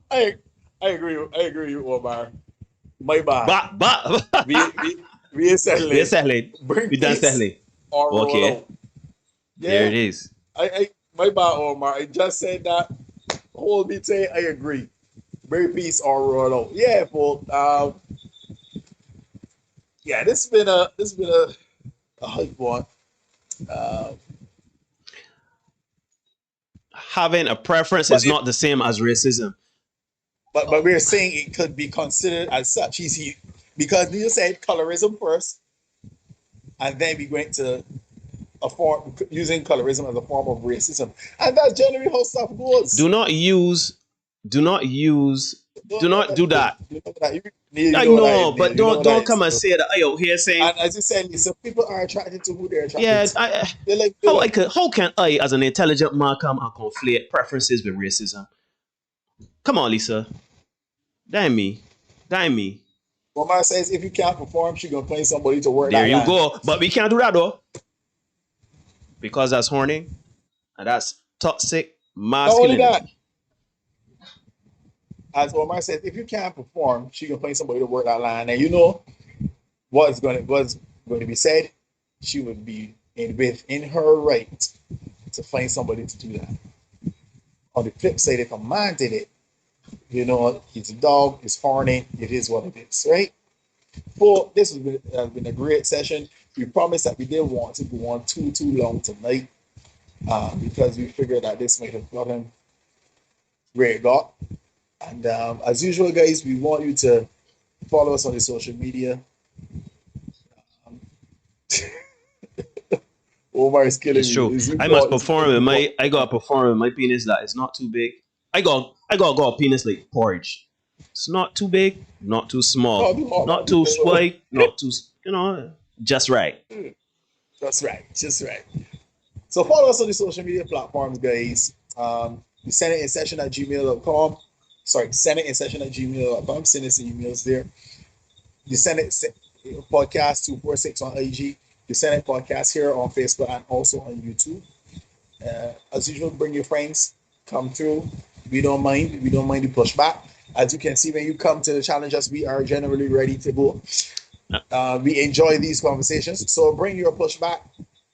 I agree with Omar. My bad. But we are settling. We settling. We done settling. Okay. Yeah. There it is. My bad, Omar. I just said that. Hold me tight. I agree. Bring peace or roll out. Yeah, folks. Yeah, this has been a hype one. Having a preference is not the same as racism. But we're saying it could be considered as such. Because you said colorism first, and then we went to a form using colorism as a form of racism, and that's generally how stuff goes. Do not do that. I know, but don't come and say that I out here saying. And as you said, so people are attracted to who they're attracted to. How can I, as an intelligent man, come and conflate preferences with racism? Come on, Lisa. Damn me. Mama says if you can't perform, she's gonna find somebody to work. There you go. But we can't do that though, because that's horny and that's toxic masculinity. Not only that. As Omar says, if you can't perform, she can find somebody to work that line. And you know what's going to be said? She would be within her right to find somebody to do that. On the flip side, if a man did it, you know, he's a dog, he's horny, it is what it is, right? This has been a great session. We promised that we didn't want to go on too long tonight because we figured that this might have gotten where it got. And as usual, guys, we want you to follow us on the social media. Omar is killing me. It's true. I must perform with my. I gotta perform with my penis that is not too big. I got a penis like porridge. It's not too big, not too small, not too white, not too just right. Just right. So follow us on the social media platforms, guys. You send it in session@gmail.com. Sorry, send it in session@gmail.com. Send us emails there. You send it podcast 246 on IG. You send it podcast here on Facebook and also on YouTube. As usual, bring your friends. Come through. We don't mind the pushback. As you can see, when you come to the challenges, we are generally ready to go. We enjoy these conversations. So bring your pushback.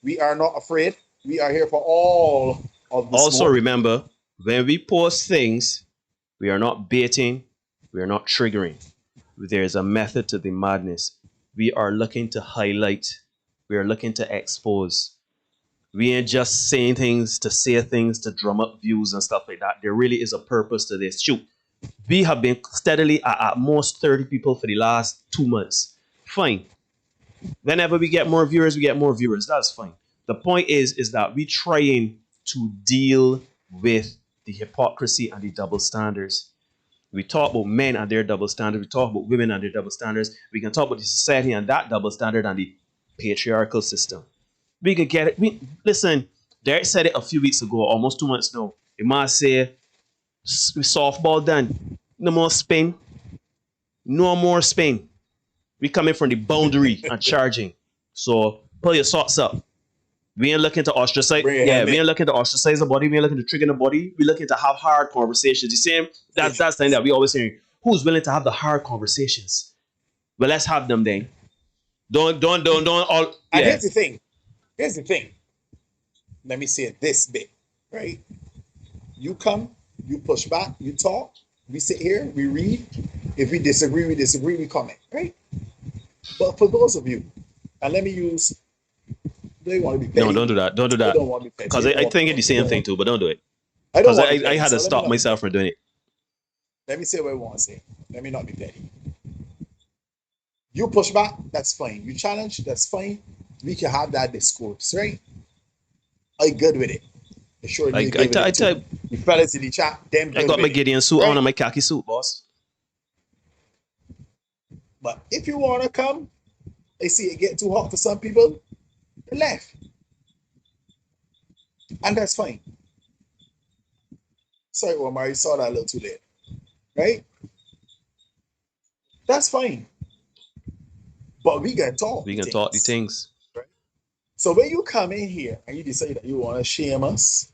We are not afraid. We are here for all of this. Also, remember, when we post things, we are not baiting, we are not triggering. There is a method to the madness. We are looking to highlight, we are looking to expose. We ain't just saying things to say things to drum up views and stuff like that. There really is a purpose to this. Shoot, we have been steadily at most 30 people for the last 2 months. Fine. Whenever we get more viewers, That's fine. The point is that we trying to deal with the hypocrisy and the double standards. We talk about men and their double standards. We talk about women and their double standards. We can talk about the society and that double standard and the patriarchal system. We can get it. Listen, Derek said it a few weeks ago, almost 2 months now. He must say, softball done. No more spin. No more spin. We coming from the boundary and charging. So pull your socks up. We ain't looking to ostracize. We ain't looking to ostracize the body. We ain't looking to trigger the body. We looking to have hard conversations. You see, that's the thing that we always hearing. Who's willing to have the hard conversations? Well, let's have them then. Don't all. And here's the thing. Let me say it this big, right? You come, you push back, you talk. We sit here, we read. If we disagree, we comment, right? But for those of you, and let me use, do you want to be petty? No, don't do that. Don't do I that. don't want to be petty. Because I think it's the same thing too, but don't do it. I don't Because want to be I petty, had so to let me stop not be myself petty. from doing it. Let me say what I want to say. Let me not be petty. You push back, that's fine. You challenge, that's fine. We can have that discourse, right? I good with it. Sure, you good with it too. You fellas in the chat, them good I got with my it, Gideon suit right? on and my khaki suit, boss. But if you want to come, I see it get too hot for some people, they left. And that's fine. Sorry, Omar, you saw that a little too late. Right? That's fine. But we can talk. We can talk the things. Right? So when you come in here and you decide that you want to shame us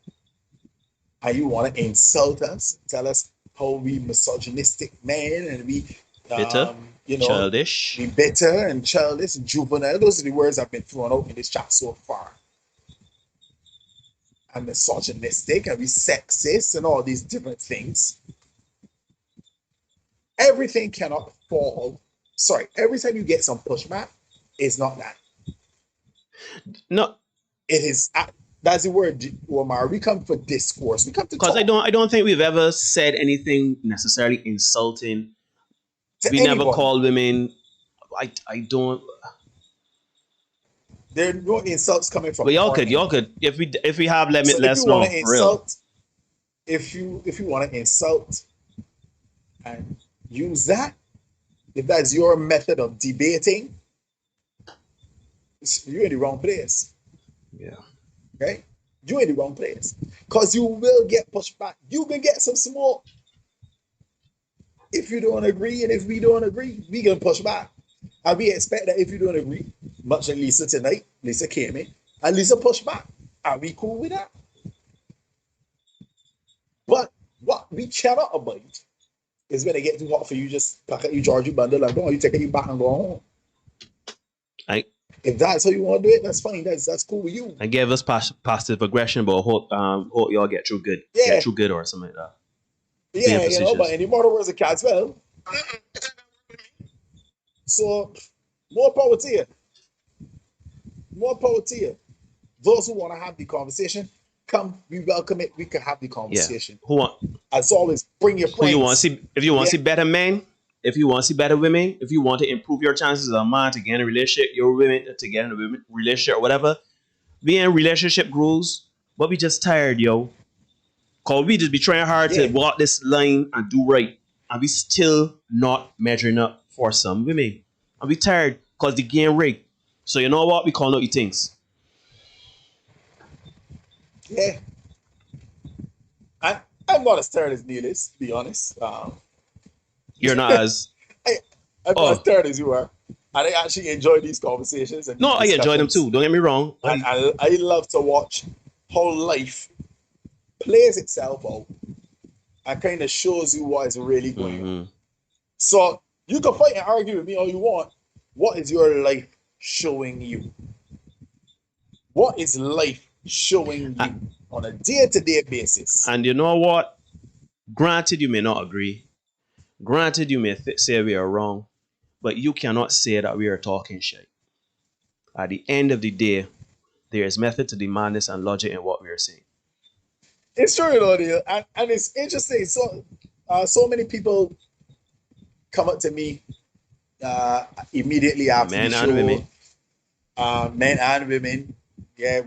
and you want to insult us, tell us how we misogynistic men and we Bitter, childish. we bitter and childish and juvenile. Those are the words that have been thrown out in this chat so far. And misogynistic and we sexist and all these different things. Everything cannot fall. Sorry, every time you get some pushback, it's not that. No. It is, that's the word, Omar. We come for discourse. We come to talk. Because I don't think we've ever said anything necessarily insulting. We anybody. never call women. I don't. There are no insults coming from. But y'all could. If we have limit, So let us know. Insult, if you want to insult and use that, if that's your method of debating, you're in the wrong place. Yeah. Right? You're in the wrong place. Because you will get pushed back. You can get some smoke. If you don't agree, and if we don't agree, we can push back. And we expect that if you don't agree, much like Lisa tonight, Lisa came in, and Lisa pushed back. Are we cool with that? But what we cannot abide is when it gets too hot for you, just pack up your Georgie bundle and go, you take it back and go home. If that's how you want to do it, that's fine. That's cool with you. And give us passive aggression, but hope y'all get through good. Yeah. Get through good or something like that. Yeah, but in the modern words of cats, well. So, more power to you. More power to you. Those who want to have the conversation, come, we welcome it. We can have the conversation. Yeah. Who want? As always, bring your friends. Who you want to see? If you want to see better men, if you want to see better women, if you want to improve your chances as a man to get in a relationship, your women to get in a relationship or whatever, we in relationship grooves, but we just tired, yo. Cause we just be trying hard to walk this line and do right, and we still not measuring up for some women. And we tired because the game rigged. So you know what? We call out the things. Yeah. I'm not as tired as Neil is, to be honest. You're not as... I'm not as tired as you are. And I actually enjoy these conversations. And I enjoy them too. Don't get me wrong. And I love to watch how life plays itself out and kind of shows you what is really going on. So you can fight and argue with me all you want. What is your life showing you? What is life showing you on a day-to-day basis? And you know what? Granted, you may not agree. Granted, you may say we are wrong. But you cannot say that we are talking shit. At the end of the day, there is method to the madness and logic in what we are saying. It's true, Neil, and it's interesting. So many people come up to me immediately after the show. Men and women. Men and women. Yeah,